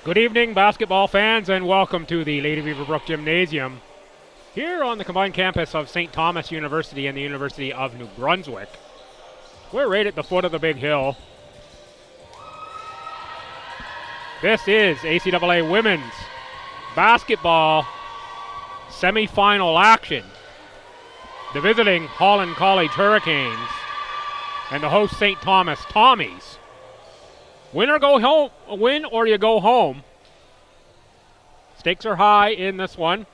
Good evening, basketball fans, and welcome to the Lady Beaverbrook Gymnasium here on the combined campus of St. Thomas University and the University of New Brunswick. We're right at the foot of the big hill. This is ACAA women's basketball semifinal action. The visiting Holland College Hurricanes and the host St. Thomas Tommies. Win or you go home. Stakes are high in this one.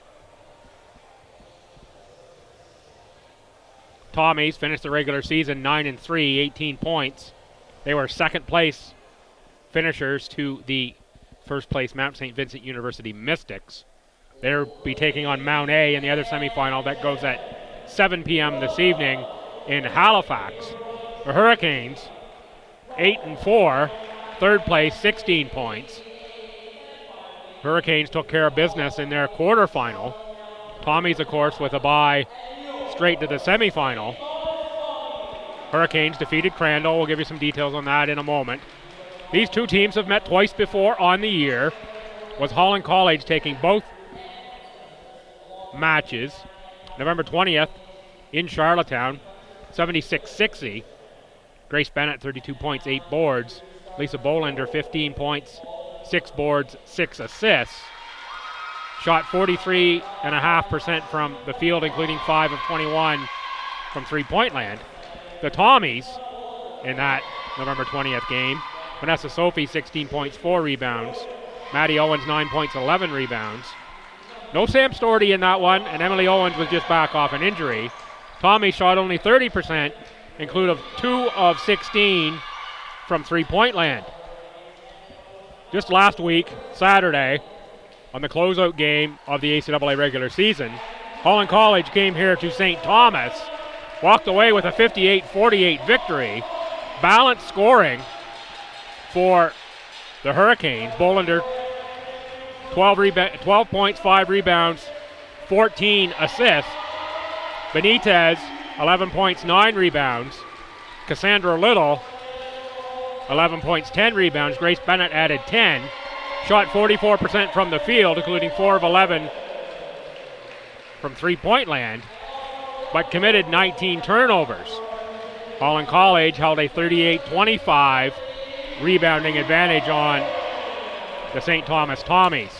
Tommies finished the regular season 9-3, 18 points. They were second place finishers to the first place Mount St. Vincent University Mystics. They'll be taking on Mount A in the other semifinal that goes at 7 p.m. this evening in Halifax. The Hurricanes, 8-4. Third place, 16 points. Hurricanes took care of business in their quarterfinal. Tommies, of course, with a bye straight to the semifinal. Hurricanes defeated Crandall. We'll give you some details on that in a moment. These two teams have met twice before on the year, with Holland College taking both matches. November 20th in Charlottetown, 76-60. Grace Bennett, 32 points, 8 boards. Lisa Bolander, 15 points, 6 boards, 6 assists. Shot 43.5% from the field, including 5 of 21 from three-point land. The Tommies in that November 20th game, Vanessa Sophie, 16 points, 4 rebounds. Maddie Owens, 9 points, 11 rebounds. No Sam Storty in that one, and Emily Owens was just back off an injury. Tommy shot only 30%, including 2 of 16 from three-point land. Just last week, Saturday, on the closeout game of the ACAA regular season, Holland College came here to St. Thomas, walked away with a 58-48 victory. Balanced scoring for the Hurricanes. Bolander, 12 points, 5 rebounds, 14 assists. Benitez, 11 points, 9 rebounds. Cassandra Little, 11 points, 10 rebounds. Grace Bennett added 10. Shot 44% from the field, including 4 of 11 from three-point land, but committed 19 turnovers. Holland College held a 38-25 rebounding advantage on the St. Thomas Tommies.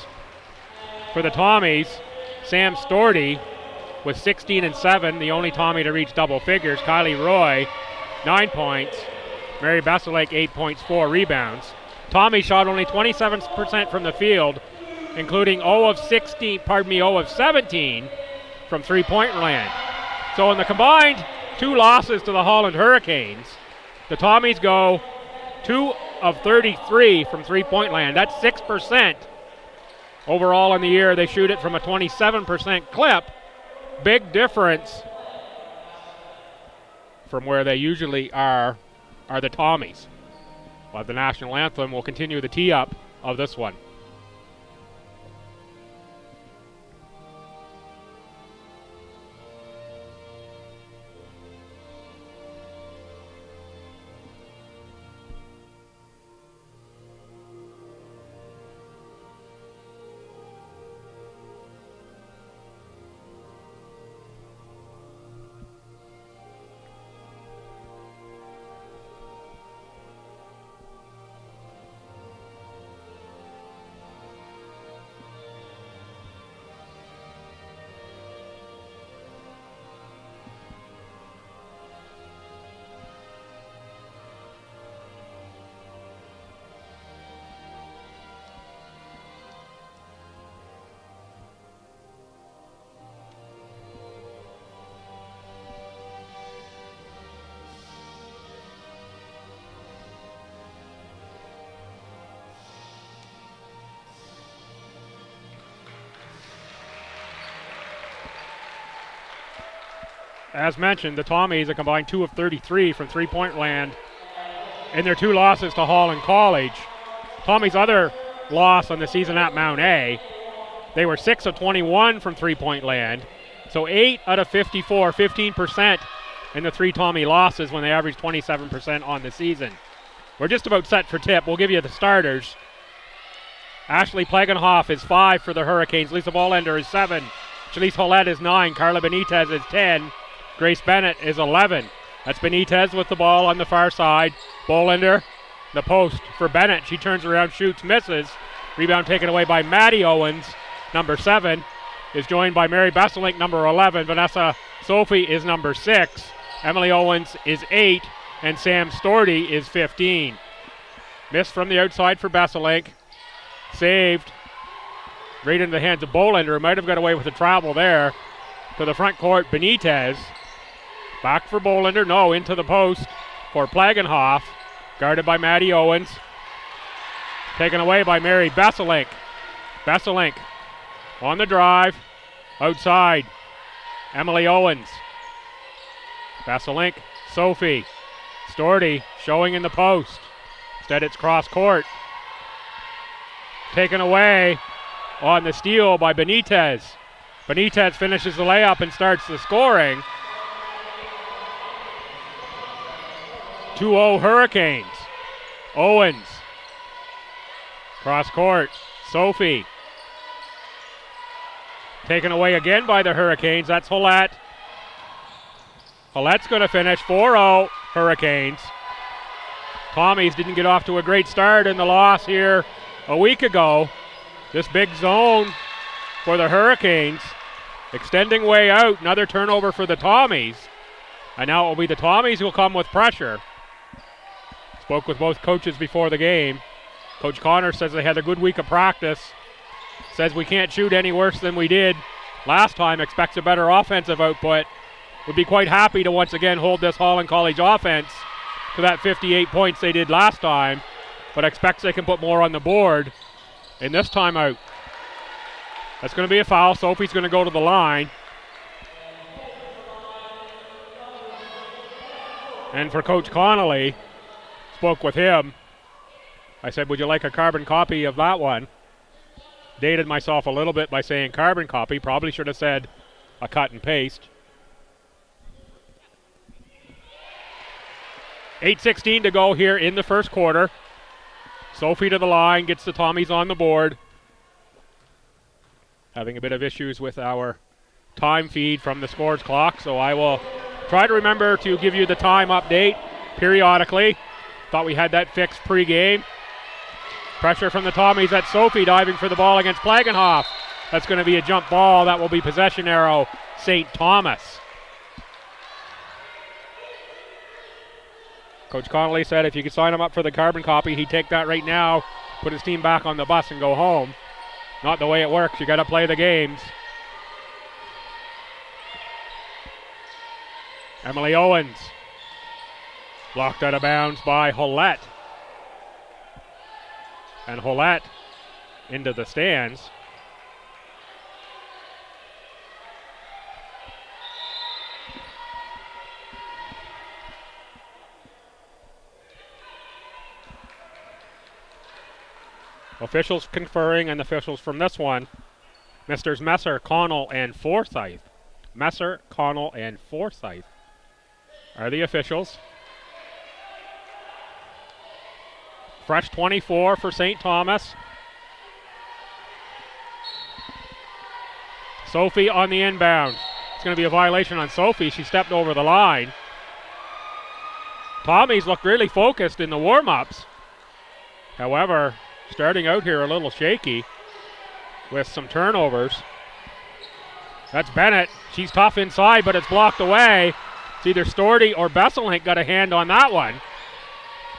For the Tommies, Sam Storty with 16 and 7, the only Tommy to reach double figures. Kylie Roy, 9 points. Mary Besselake, 8 points, 4 rebounds. Tommy shot only 27% from the field, including 0 of 17 from three-point land. So in the combined 2 losses to the Holland Hurricanes, the Tommies go 2 of 33 from three-point land. That's 6%. Overall in the year, they shoot it from a 27% clip. Big difference from where they usually are the Tommies. But the national anthem will continue the tee-up of this one. As mentioned, the Tommies have combined 2 of 33 from three-point land in their 2 losses to Holland College. Tommy's other loss on the season at Mount A, they were 6 of 21 from three-point land. So 8 out of 54, 15% in the 3 Tommy losses when they averaged 27% on the season. We're just about set for tip. We'll give you the starters. Ashley Plegenhoff is 5 for the Hurricanes. Lisa Volender is 7. Shalise Holland is 9. Carla Benitez is 10. Grace Bennett is 11. That's Benitez with the ball on the far side. Bolender, the post for Bennett. She turns around, shoots, misses. Rebound taken away by Maddie Owens, number 7. Is joined by Mary Besselink, number 11. Vanessa Sophie is number 6. Emily Owens is 8. And Sam Storty is 15. Miss from the outside for Besselink. Saved. Right into the hands of Bolender. Might have got away with a travel there. To the front court, Benitez. Back for Bolender. No, into the post for Plagenhoff. Guarded by Maddie Owens. Taken away by Mary Besselink. Besselink on the drive. Outside. Emily Owens. Besselink. Sophie. Storty showing in the post. Instead it's cross court. Taken away on the steal by Benitez. Benitez finishes the layup and starts the scoring. 2-0 Hurricanes. Owens. Cross court. Sophie. Taken away again by the Hurricanes. That's Hollett. Hollett's going to finish 4-0 Hurricanes. Tommies didn't get off to a great start in the loss here a week ago. This big zone for the Hurricanes. Extending way out. Another turnover for the Tommies. And now it will be the Tommies who will come with pressure. Spoke with both coaches before the game. Coach Connor says they had a good week of practice. Says we can't shoot any worse than we did last time. Expects a better offensive output. Would be quite happy to once again hold this Holland College offense to that 58 points they did last time, but expects they can put more on the board in this timeout. That's going to be a foul. Sophie's going to go to the line. And for Coach Connolly, spoke with him. I said, would you like a carbon copy of that one? Dated myself a little bit by saying carbon copy. Probably should have said a cut and paste. 8:16 to go here in the first quarter. Sophie to the line, gets the Tommies on the board. Having a bit of issues with our time feed from the scores clock, so I will try to remember to give you the time update periodically. Thought we had that fixed pregame. Pressure from the Tommies at Sophie, diving for the ball against Plagenhoff. That's going to be a jump ball. That will be possession arrow, St. Thomas. Coach Connolly said if you could sign him up for the carbon copy, he'd take that right now, put his team back on the bus and go home. Not the way it works. You got to play the games. Emily Owens. Blocked out of bounds by Hollett. And Hollett into the stands. Officials conferring, and officials from this one, Misters Messer, Connell, and Forsyth. Messer, Connell, and Forsyth are the officials. Fresh 24 for St. Thomas. Sophie on the inbound. It's going to be a violation on Sophie. She stepped over the line. Tommies looked really focused in the warm-ups. However, starting out here a little shaky with some turnovers. That's Bennett. She's tough inside, but it's blocked away. It's either Storty or Besselink got a hand on that one.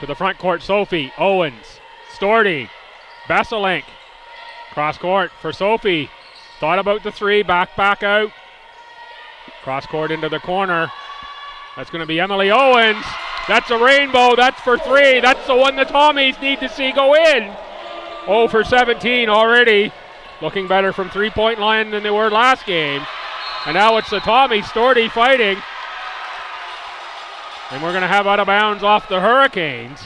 To the front court, Sophie, Owens, Storty, Besselink. Cross court for Sophie. Thought about the three, back out. Cross court into the corner. That's going to be Emily Owens. That's a rainbow. That's for three. That's the one the Tommies need to see go in. 0 for 17 already. Looking better from three-point line than they were last game. And now it's the Tommies, Storty fighting. And we're going to have out of bounds off the Hurricanes.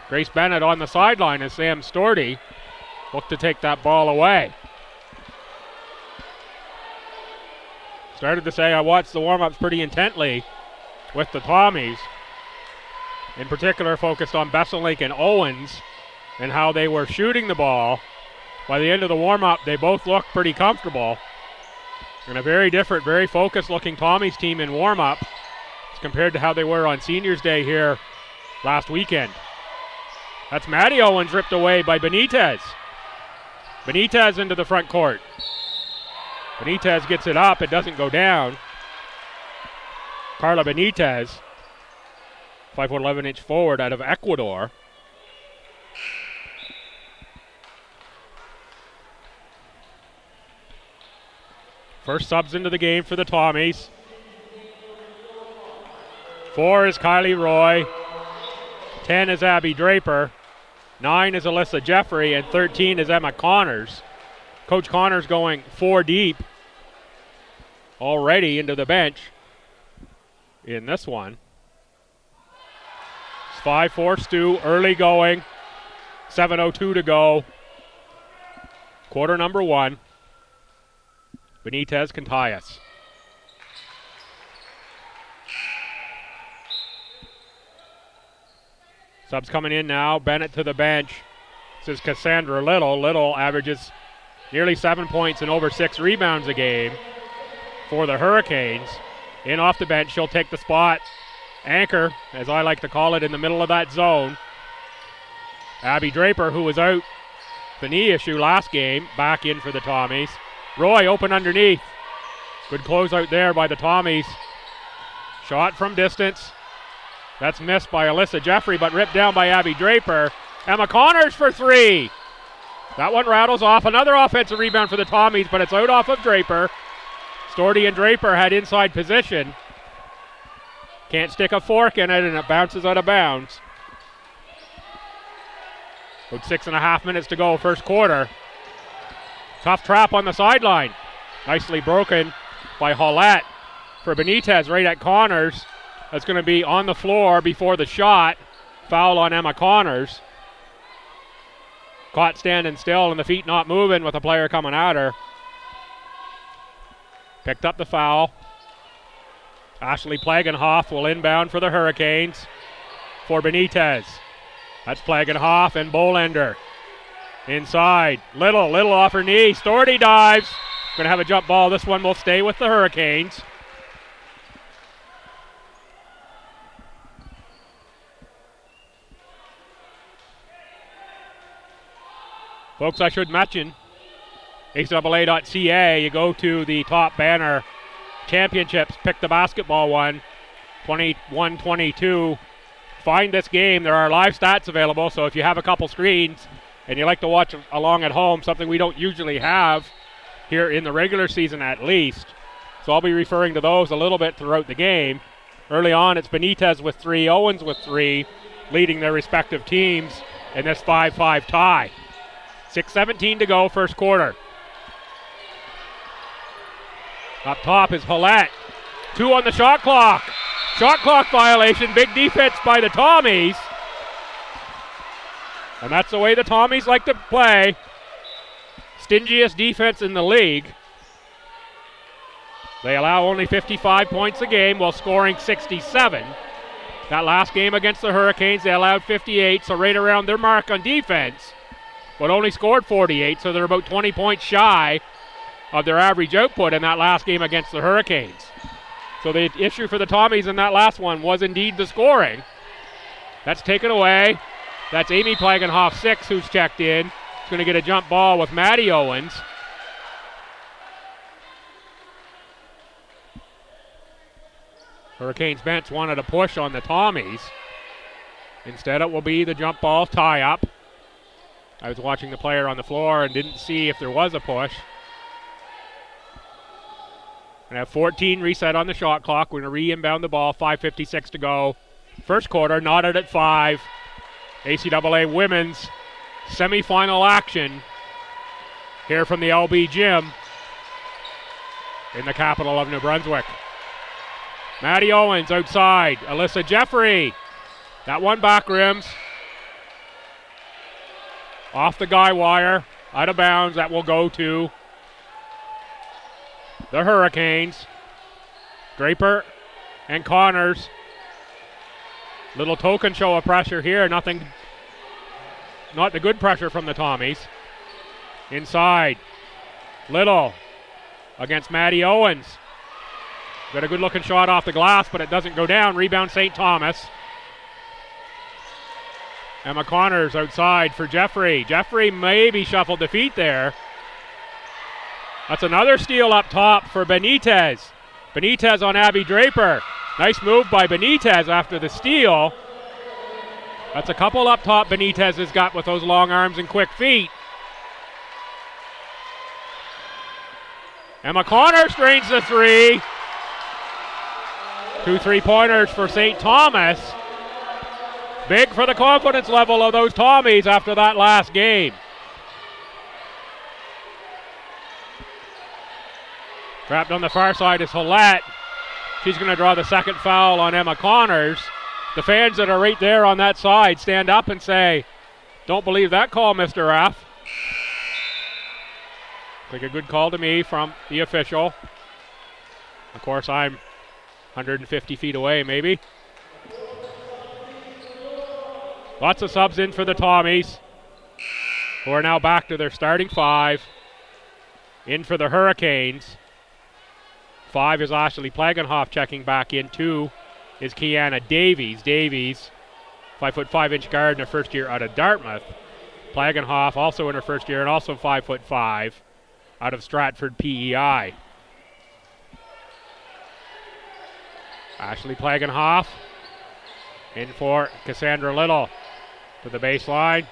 Grace Bennett on the sideline as Sam Storty looked to take that ball away. Started to say I watched the warm-ups pretty intently with the Tommies. In particular, focused on Besselink and Owens and how they were shooting the ball by the end of the warm-up, they both look pretty comfortable. And a very different, very focused-looking Tommies team in warm-up as compared to how they were on Seniors Day here last weekend. That's Maddie Owens ripped away by Benitez. Benitez into the front court. Benitez gets it up. It doesn't go down. Carla Benitez, 5'11" 11-inch forward out of Ecuador. First subs into the game for the Tommies. 4 is Kylie Roy. 10 is Abby Draper. 9 is Alyssa Jeffrey. And 13 is Emma Connors. Coach Connors going 4 deep already into the bench in this one. It's 5-4 Stu, early going. 7:02 to go. Quarter number 1. Benitez can tie us. Subs coming in now. Bennett to the bench. This is Cassandra Little. Little averages nearly 7 points and over 6 rebounds a game for the Hurricanes. In off the bench, she'll take the spot. Anchor, as I like to call it, in the middle of that zone. Abby Draper, who was out the knee issue last game, back in for the Tommies. Roy open underneath. Good closeout there by the Tommies. Shot from distance. That's missed by Alyssa Jeffrey, but ripped down by Abby Draper. Emma Connors for 3. That one rattles off. Another offensive rebound for the Tommies, but it's out off of Draper. Storty and Draper had inside position. Can't stick a fork in it, and it bounces out of bounds. About 6.5 minutes to go, first quarter. Tough trap on the sideline. Nicely broken by Hollett for Benitez right at Connors. That's going to be on the floor before the shot. Foul on Emma Connors. Caught standing still and the feet not moving with a player coming at her. Picked up the foul. Ashley Plagenhoff will inbound for the Hurricanes for Benitez. That's Plagenhoff and Bolender. Inside. Little off her knee. Storty dives. Going to have a jump ball. This one will stay with the Hurricanes. Folks, I should mention, ACAA.ca, you go to the top banner, championships, pick the basketball one, 21-22. Find this game. There are live stats available, so if you have a couple screens and you like to watch along at home, something we don't usually have here in the regular season at least. So I'll be referring to those a little bit throughout the game. Early on, it's Benitez with 3, Owens with 3, leading their respective teams in this 5-5 tie. 6:17 to go, first quarter. Up top is Hollett. 2 on the shot clock. Shot clock violation. Big defense by the Tommies. And that's the way the Tommies like to play. Stingiest defense in the league. They allow only 55 points a game while scoring 67. That last game against the Hurricanes, they allowed 58, so right around their mark on defense, but only scored 48, so they're about 20 points shy of their average output in that last game against the Hurricanes. So the issue for the Tommies in that last one was indeed the scoring. That's taken away. That's Amy Plagenhoff, 6, who's checked in. She's going to get a jump ball with Maddie Owens. Hurricanes bench wanted a push on the Tommies. Instead, it will be the jump ball tie-up. I was watching the player on the floor and didn't see if there was a push. And have 14 reset on the shot clock. We're going to re-inbound the ball, 5:56 to go. First quarter, knotted at 5. ACAA women's semifinal action here from the LB Gym in the capital of New Brunswick. Maddie Owens outside. Alyssa Jeffrey. That one back rims. Off the guy wire. Out of bounds. That will go to the Hurricanes. Draper and Connors. Little token show of pressure here. Nothing, not the good pressure from the Tommies. Inside. Little against Maddie Owens. Got a good looking shot off the glass, but it doesn't go down. Rebound St. Thomas. Emma Connors outside for Jeffrey. Jeffrey maybe shuffled the feet there. That's another steal up top for Benitez. Benitez on Abby Draper. Nice move by Benitez after the steal. That's a couple up top Benitez has got with those long arms and quick feet. Emma Connors drains the three. 2 3-pointers for St. Thomas. Big for the confidence level of those Tommies after that last game. Trapped on the far side is Hollett. She's going to draw the second foul on Emma Connors. The fans that are right there on that side stand up and say, "Don't believe that call, Mr. Raff." Like a good call to me from the official. Of course, I'm 150 feet away, maybe. Lots of subs in for the Tommies, who are now back to their starting 5. In for the Hurricanes. 5 is Ashley Plagenhoff checking back in. 2 is Kiana Davies. Davies, 5'5" guard in her first year out of Dartmouth. Plagenhoff also in her first year and also 5'5" out of Stratford PEI. Ashley Plagenhoff in for Cassandra Little to the baseline.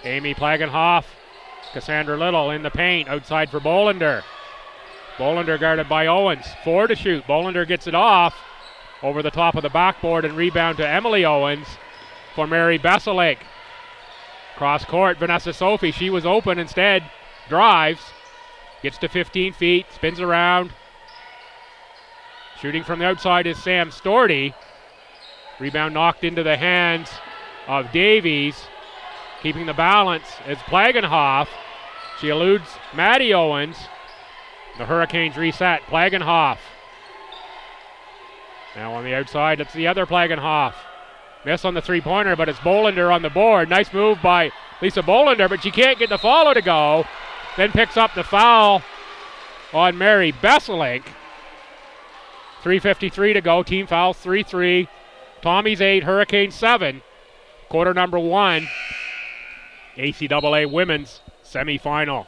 Amy Plagenhoff, Cassandra Little in the paint outside for Bolander. Bolander guarded by Owens. 4 to shoot. Bolander gets it off over the top of the backboard and rebound to Emily Owens for Mary Besselink. Cross court, Vanessa Sophie. She was open instead. Drives. Gets to 15 feet. Spins around. Shooting from the outside is Sam Storty. Rebound knocked into the hands of Davies. Keeping the balance is Plagenhoff. She eludes Maddie Owens. The Hurricanes reset. Plagenhoff. Now on the outside, it's the other Plagenhoff. Miss on the three-pointer, but it's Bolander on the board. Nice move by Lisa Bolander, but she can't get the follow to go. Then picks up the foul on Mary Besselink. 3:53 to go. Team fouls 3-3. Tommies 8, Hurricanes 7. Quarter number 1. ACAA women's semifinal.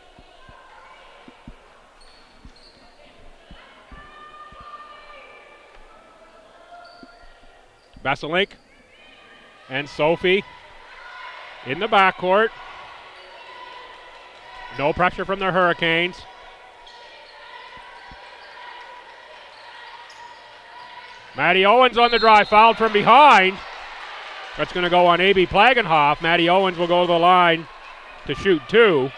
Besselink and Sophie in the backcourt. No pressure from the Hurricanes. Maddie Owens on the drive, fouled from behind. That's going to go on A.B. Plagenhoff. Maddie Owens will go to the line to shoot 2.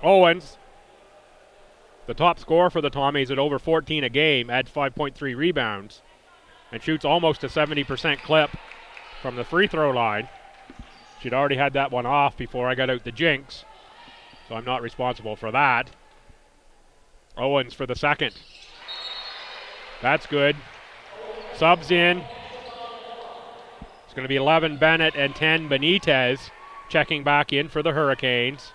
Owens, the top scorer for the Tommies at over 14 a game, adds 5.3 rebounds and shoots almost a 70% clip from the free throw line. She'd already had that one off before I got out the jinx, so I'm not responsible for that. Owens for the second. That's good. Subs in. It's going to be 11 Bennett and 10 Benitez checking back in for the Hurricanes.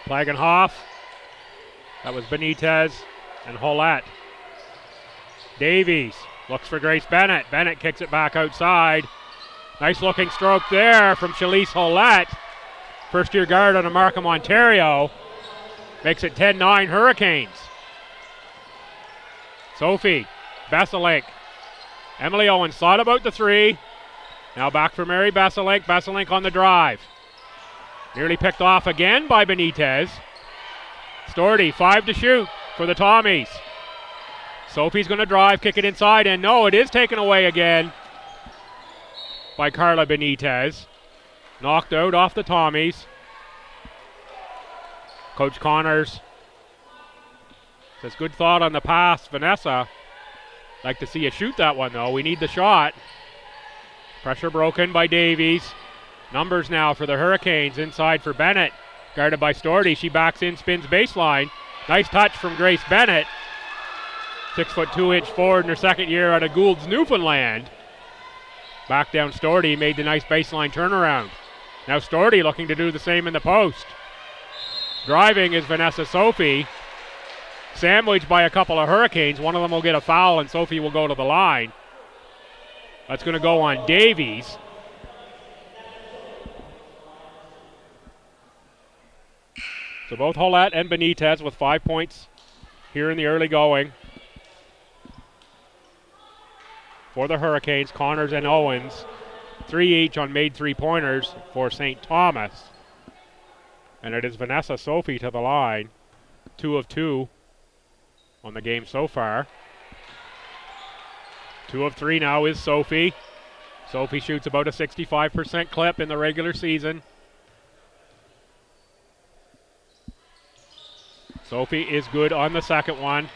Plagenhoff. That was Benitez and Hollett. Davies looks for Grace Bennett. Bennett kicks it back outside. Nice looking stroke there from Shalise Hollett. First year guard out of Markham, Ontario. Makes it 10-9 Hurricanes. Sophie, Besselink. Emily Owens thought about the 3. Now back for Mary Besselink. Besselink on the drive. Nearly picked off again by Benitez. Storty, 5 to shoot for the Tommies. Sophie's going to drive, kick it inside, and no, it is taken away again by Carla Benitez. Knocked out off the Tommies. Coach Connors says, good thought on the pass, Vanessa. Like to see you shoot that one, though. We need the shot. Pressure broken by Davies. Numbers now for the Hurricanes. Inside for Bennett. Guarded by Storty. She backs in, spins baseline. Nice touch from Grace Bennett. 6'2" forward in her second year out of Gould's, Newfoundland. Back down Storty, made the nice baseline turnaround. Now Storty looking to do the same in the post. Driving is Vanessa Sophie. Sandwiched by a couple of Hurricanes. One of them will get a foul and Sophie will go to the line. That's going to go on Davies. So both Holland and Benitez with 5 points here in the early going. For the Hurricanes, Connors and Owens, 3 each on made three-pointers for St. Thomas. And it is Vanessa Sophie to the line, 2 of 2 on the game so far. 2 of 3 now is Sophie. Sophie shoots about a 65% clip in the regular season. Sophie is good on the second one.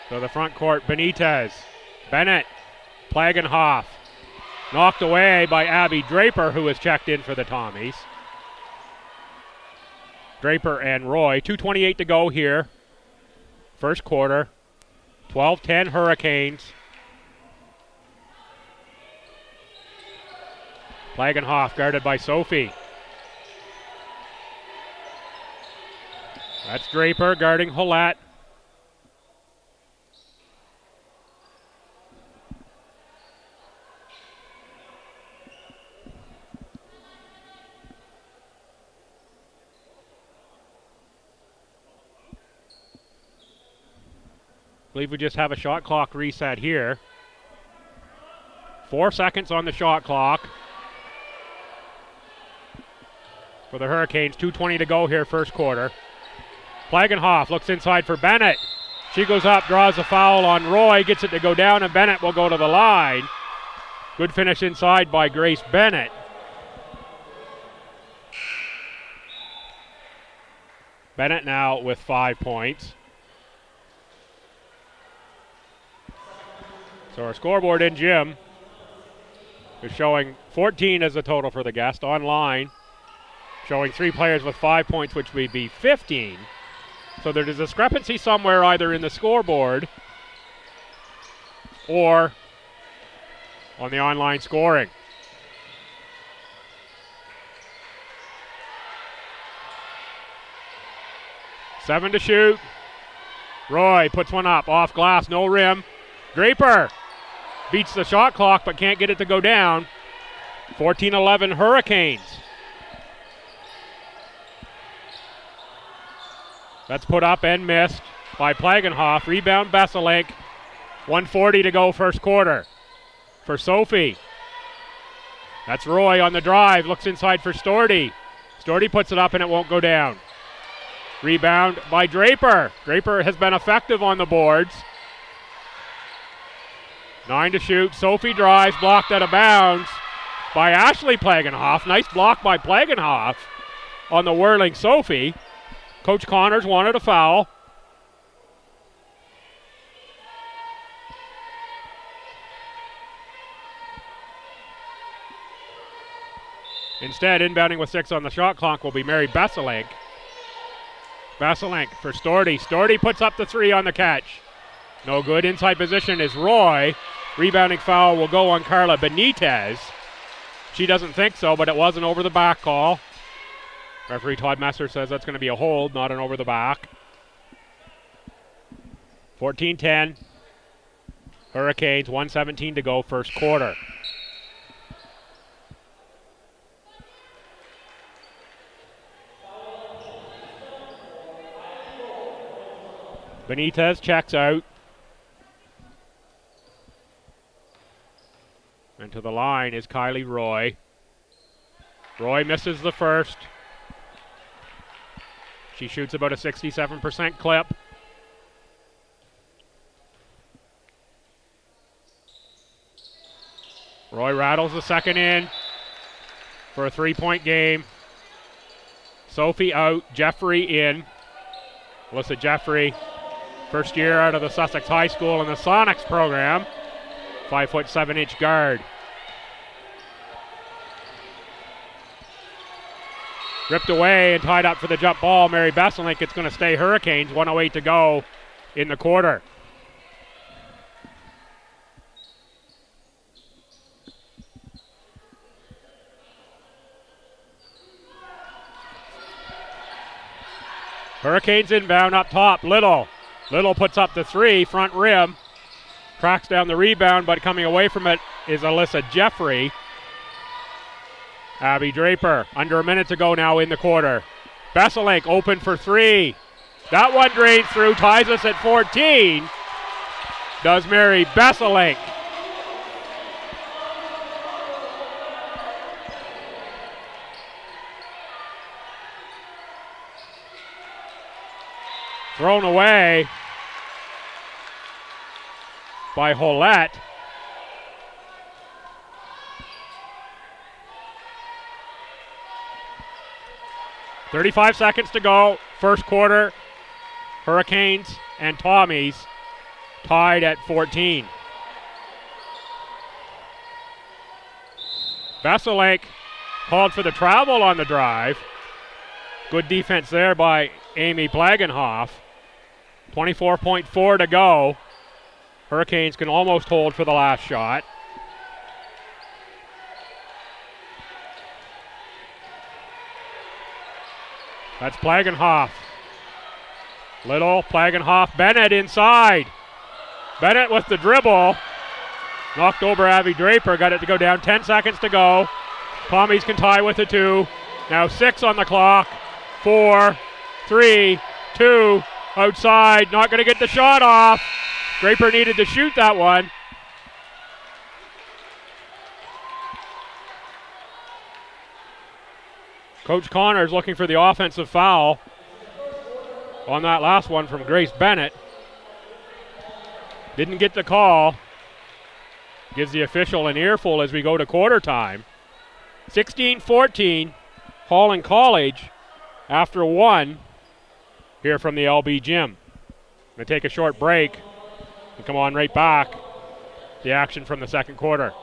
So the front court, Benitez, Bennett, Plagenhoff. Knocked away by Abby Draper, who has checked in for the Tommies. Draper and Roy. 2:28 to go here. First quarter. 12-10 Hurricanes. Plagenhoff guarded by Sophie. That's Draper guarding Holland. I believe we just have a shot clock reset here. 4 seconds on the shot clock for the Hurricanes. 2:20 to go here, first quarter. Plagenhoff looks inside for Bennett. She goes up, draws a foul on Roy, gets it to go down, and Bennett will go to the line. Good finish inside by Grace Bennett. Bennett now with 5 points. So our scoreboard in gym is showing 14 as the total for the guest. Online, showing 3 players with 5 points, which would be 15. So there's a discrepancy somewhere either in the scoreboard or on the online scoring. Seven to shoot. Roy puts one up, off glass, no rim. Draper beats the shot clock but can't get it to go down. 14-11 Hurricanes. That's put up and missed by Plagenhoff. Rebound Besselink. 1:40 to go first quarter for Sophie. That's Roy on the drive. Looks inside for Storty. Storty puts it up and it won't go down. Rebound by Draper. Draper has been effective on the boards. 9 to shoot. Sophie drives, blocked out of bounds by Ashley Plagenhoff. Nice block by Plagenhoff on the whirling Sophie. Coach Connors wanted a foul. Instead, inbounding with 6 on the shot clock will be Mary Besselink. Besselink for Storty. Storty puts up the 3 on the catch. No good. Inside position is Roy. Rebounding foul will go on Carla Benitez. She doesn't think so, but it was an over the back call. Referee Todd Messer says that's going to be a hold, not an over the back. 14-10. Hurricanes, 1:17 to go, first quarter. Benitez checks out. And to the line is Kylie Roy. Roy misses the first. She shoots about a 67% clip. Roy rattles the second in for a 3-point game. Sophie out, Jeffrey in. Alyssa Jeffrey, first year out of the Sussex High School in the Sonics program. 5'7" guard. Ripped away and tied up for the jump ball. Mary Besselink. It's going to stay Hurricanes. 1:08 to go in the quarter. Hurricanes inbound up top. Little puts up the three. Front rim. Cracks down the rebound, but coming away from it is Alyssa Jeffrey. Abby Draper, under a minute to go now in the quarter. Besselink open for three. That one drains through, ties us at 14. Does Mary Besselink. Thrown away by Holland. 35 seconds to go. First quarter. Hurricanes and Tommies tied at 14. Besselink called for the travel on the drive. Good defense there by Amy Plagenhoff. 24.4 to go. Hurricanes can almost hold for the last shot. That's Plagenhoff. Little, Plagenhoff, Bennett inside. Bennett with the dribble. Knocked over Abby Draper, got it to go down. 10 seconds to go. Tommies can tie with the two. Now 6 on the clock. 4, 3, 2, outside. Not going to get the shot off. Draper needed to shoot that one. Coach Connors looking for the offensive foul on that last one from Grace Bennett. Didn't get the call. Gives the official an earful as we go to quarter time. 16-14, Holland College after one here from the LB gym. Going to take a short break and come on right back. The action from the second quarter.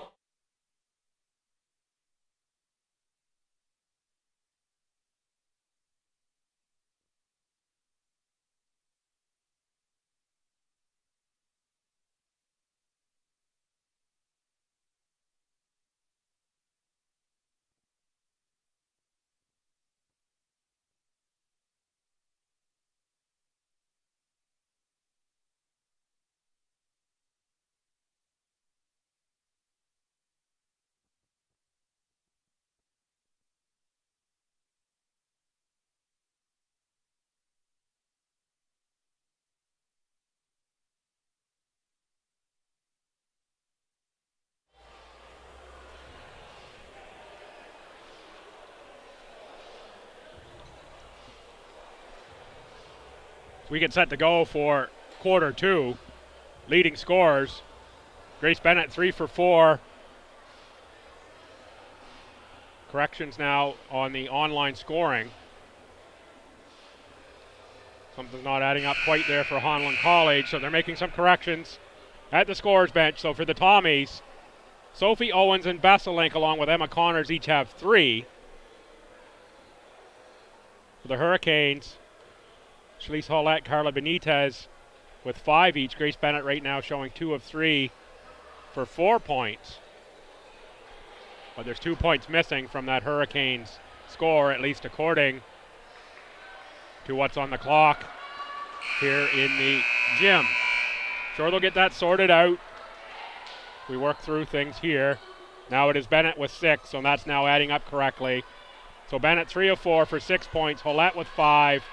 We get set to go for quarter two. Leading scorers. Grace Bennett 3 for 4. Corrections now on the online scoring. Something's not adding up quite there for Holland College, so they're making some corrections at the scorers bench. So for the Tommies, Sophie Owens and Besselink along with Emma Connors each have 3. For the Hurricanes, Shalise Hollett, Carla Benitez with 5 each. Grace Bennett right now showing 2 of 3 for 4 points. But there's 2 points missing from that Hurricanes score, at least according to what's on the clock here in the gym. Sure, they'll get that sorted out. We work through things here. Now it is Bennett with 6, so that's now adding up correctly. So Bennett 3 of 4 for 6 points. Hollett with 5.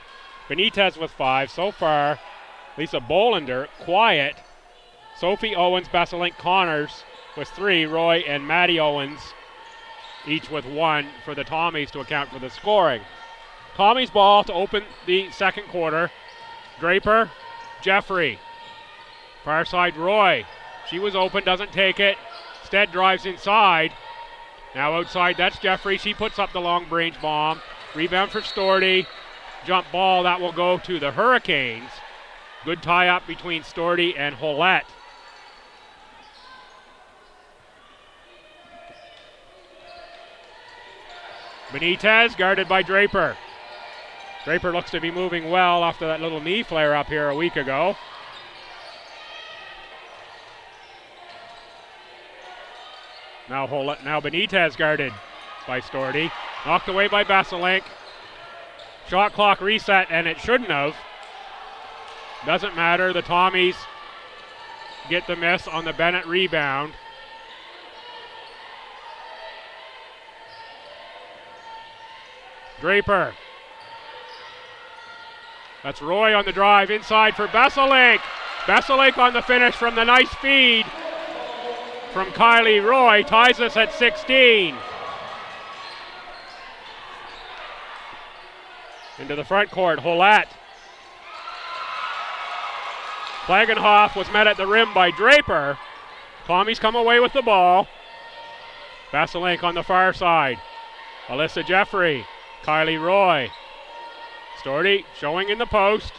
Benitez with 5. So far, Lisa Bolander, quiet. Sophie Owens, Besselink, Connors with 3. Roy and Maddie Owens each with 1 for the Tommies to account for the scoring. Tommies ball to open the second quarter. Draper, Jeffrey. Far side Roy. She was open, doesn't take it. Stead drives inside. Now outside, that's Jeffrey. She puts up the long range bomb. Rebound for Storty. Jump ball, that will go to the Hurricanes. Good tie up between Storty and Hollett. Benitez guarded by Draper. Draper looks to be moving well after that little knee flare up here a week ago. Now Benitez guarded by Stordy. Knocked away by Besselink. Shot clock reset, and it shouldn't have. Doesn't matter. The Tommies get the miss on the Bennett rebound. Draper. That's Roy on the drive inside for Besselink. Besselink on the finish from the nice feed from Kylie Roy. Ties us at 16. Into the front court, Holland. Klagenhoff was met at the rim by Draper. Tommies come away with the ball. Besselink on the far side. Alyssa Jeffrey, Kylie Roy. Stordy showing in the post.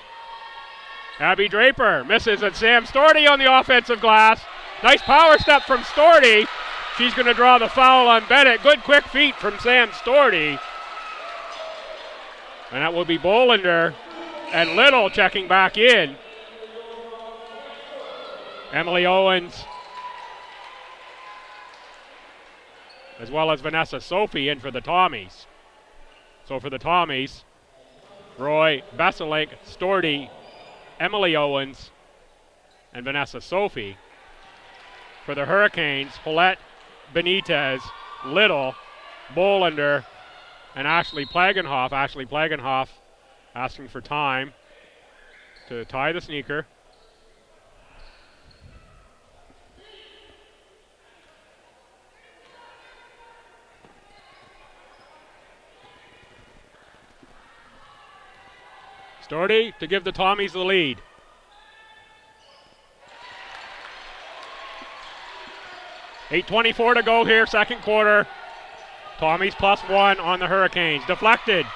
Abby Draper misses at Sam Stordy on the offensive glass. Nice power step from Stordy. She's going to draw the foul on Bennett. Good quick feet from Sam Stordy. And that will be Bolander and Little checking back in. Emily Owens, as well as Vanessa Sophie, in for the Tommies. So for the Tommies, Roy, Besselink, Stordy, Emily Owens, and Vanessa Sophie. For the Hurricanes, Paulette, Benitez, Little, Bolander, and Ashley Plagenhoff. Ashley Plagenhoff asking for time to tie the sneaker. Stordy to give the Tommies the lead. $8:24 to go here, second quarter. Tommies +1 on the Hurricanes. Deflected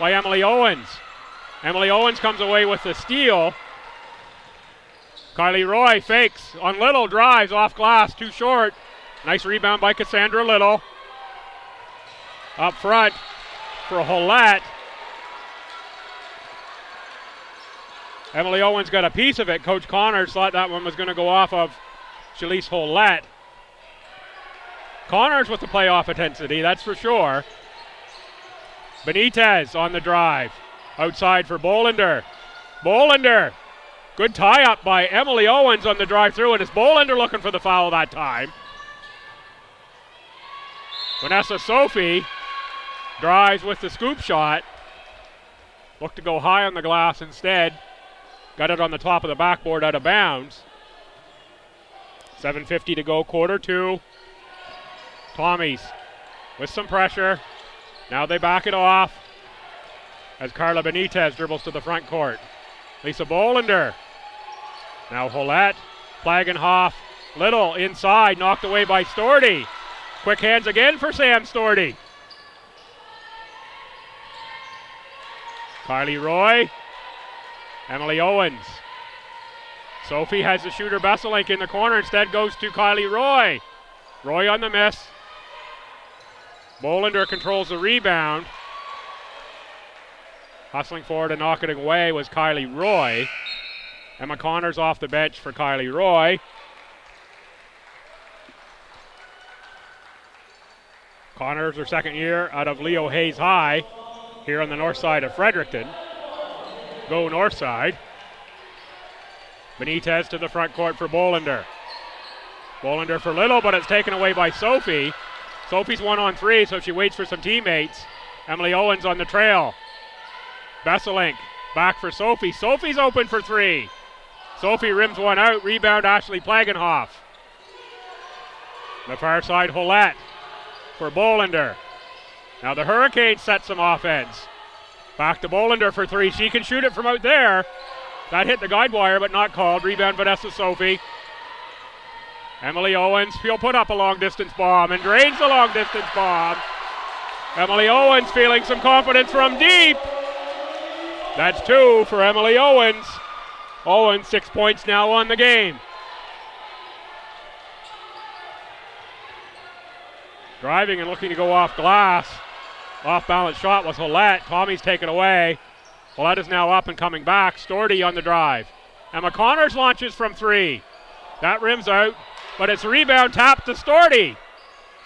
by Emily Owens. Emily Owens comes away with the steal. Kylie Roy fakes on Little, drives off glass, too short. Nice rebound by Cassandra Little. Up front for Holland. Emily Owens got a piece of it. Coach Connors thought that one was going to go off of Shalise Holland. Connors with the playoff intensity, that's for sure. Benitez on the drive. Outside for Bolander. Bolander. Good tie-up by Emily Owens on the drive through, and it's Bolander looking for the foul that time. Vanessa Sophie drives with the scoop shot. Looked to go high on the glass instead. Got it on the top of the backboard out of bounds. 7:50 to go, quarter two. Tommies with some pressure. Now they back it off as Carla Benitez dribbles to the front court. Lisa Bolander. Now Holland, Plagenhoff, Little inside, knocked away by Stordy. Quick hands again for Sam Stordy. Kylie Roy, Emily Owens. Sophie has the shooter Besselink in the corner, instead goes to Kylie Roy. Roy on the miss. Bolander controls the rebound. Hustling forward and knocking it away was Kylie Roy. Emma Connors off the bench for Kylie Roy. Connors, her second year out of Leo Hayes High here on the north side of Fredericton. Go north side. Benitez to the front court for Bolander. Bolander for Little, but it's taken away by Sophie. Sophie's 1-on-3, so she waits for some teammates. Emily Owens on the trail. Besselink back for Sophie. Sophie's open for three. Sophie rims one out. Rebound Ashley Plagenhoff. The far side Holland for Bolander. Now the Hurricanes set some offense. Back to Bolander for three. She can shoot it from out there. That hit the guide wire, but not called. Rebound Vanessa Sophie. Emily Owens, she'll put up a long-distance bomb and drains the long-distance bomb. Emily Owens feeling some confidence from deep. That's two for Emily Owens. Owens 6 points now on the game. Driving and looking to go off glass Off-balance shot was Holland. Tommy's taken away. Holland is now up and coming back. Storty on the drive. Emma Connors launches from 3. That rims out, but it's a rebound tap to Storty.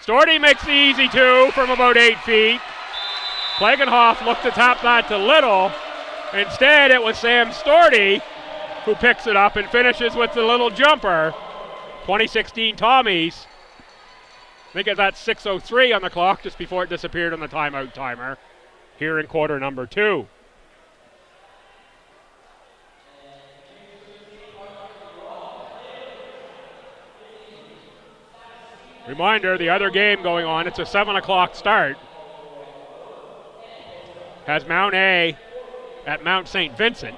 Storty makes the easy 2 from about 8 feet. Klagenhoff looked to tap that to Little. Instead, it was Sam Storty who picks it up and finishes with the little jumper. 2016 Tommies. I think that's 6:03 on the clock just before it disappeared on the timeout timer here in quarter number 2. Reminder, the other game going on, it's a 7 o'clock start. Has Mount A at Mount St. Vincent.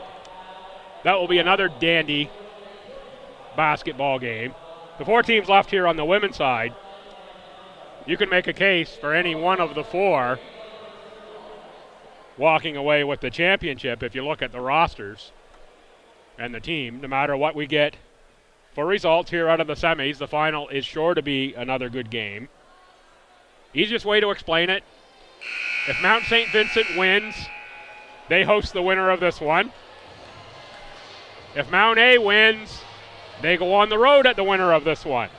That will be another dandy basketball game. The 4 teams left here on the women's side. You can make a case for any one of the 4 walking away with the championship if you look at the rosters and the team. No matter what we get for results here out of the semis, the final is sure to be another good game. Easiest way to explain it, if Mount St. Vincent wins, they host the winner of this one. If Mount A wins, they go on the road at the winner of this one.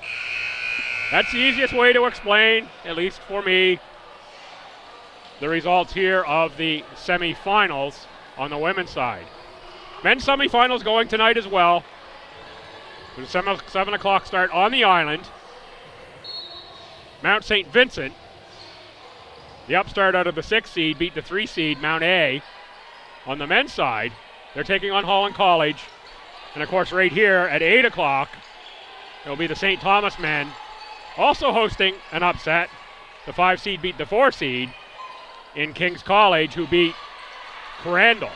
That's the easiest way to explain, at least for me, the results here of the semifinals on the women's side. Men's semifinals going tonight as well. There's a 7 o'clock start on the island. Mount St. Vincent, the upstart out of the 6 seed, beat the 3 seed, Mount A. On the men's side, they're taking on Holland College. And of course right here at 8 o'clock, it'll be the St. Thomas men also hosting an upset. The 5 seed beat the 4 seed in King's College, who beat Crandall.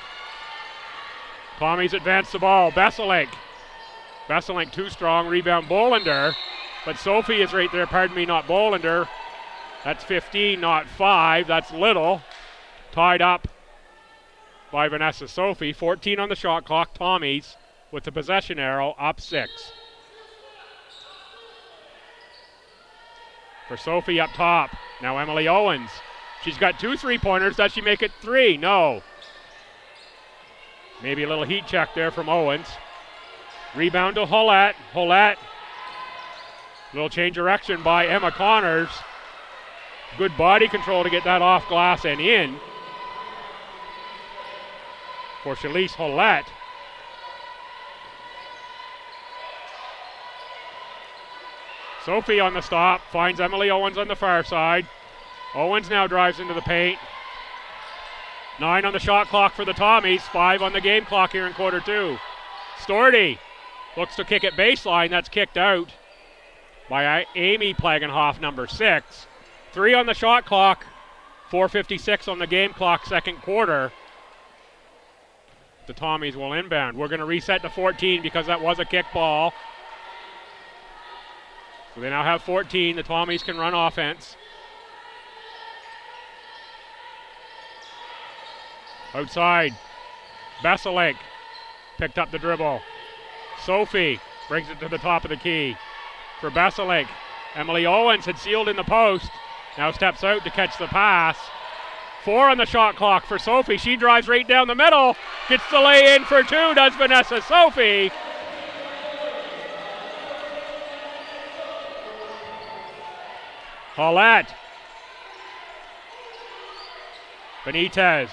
Tommy's advanced the ball. Besselink too strong. Rebound Bolander. But Sophie is right there. Pardon me, not Bolander. That's 15, not 5. That's Little. Tied up by Vanessa Sophie. 14 on the shot clock. Tommy's with the possession arrow up 6. For Sophie up top. Now Emily Owens. She's got 2 3-pointers. Does she make it 3? No. Maybe a little heat check there from Owens. Rebound to Holland. Little change direction by Emma Connors. Good body control to get that off glass and in for Shalise Holland. Sophie on the stop, finds Emily Owens on the far side. Owens now drives into the paint. 9 on the shot clock for the Tommies, 5 on the game clock here in quarter 2. Storty looks to kick it baseline, that's kicked out by Amy Plagenhoff, number 6. 3 on the shot clock, 4:56 on the game clock, second quarter. The Tommies will inbound. We're going to reset to 14 because that was a kick ball. So they now have 14. The Tommies can run offense. Outside, Besselink picked up the dribble. Sophie brings it to the top of the key for Besselink. Emily Owens had sealed in the post. Now steps out to catch the pass. 4 on the shot clock for Sophie. She drives right down the middle. Gets the lay in for 2, does Vanessa Sophie. Paulette. Benitez.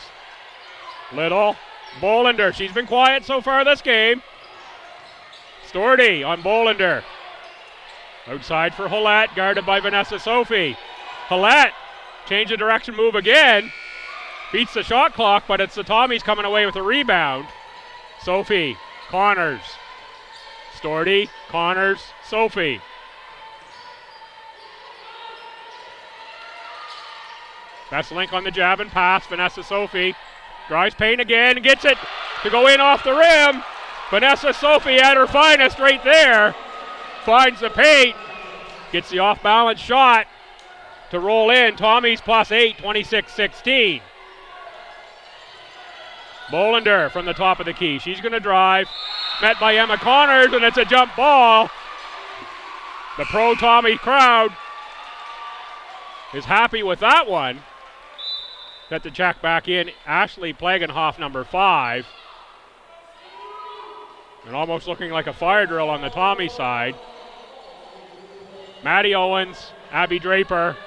Little. Bolander. She's been quiet so far this game. Storty on Bolander. Outside for Holland, guarded by Vanessa Sophie. Holland, change of direction move again. Beats the shot clock, but it's the Tommies coming away with a rebound. Sophie, Connors. Storty, Connors, Sophie. Besselink on the jab and pass. Vanessa Sophie drives paint again, gets it to go in off the rim. Vanessa Sophie at her finest right there. Finds the paint, gets the off-balance shot to roll in. Tommies +8, 26-16. Bolander from the top of the key. She's going to drive. Met by Emma Connors, and it's a jump ball. The pro Tommy crowd is happy with that one. Got the check back in. Ashley Plagenhoff, number 5. And almost looking like a fire drill on the Tommy side. Maddie Owens, Abby Draper,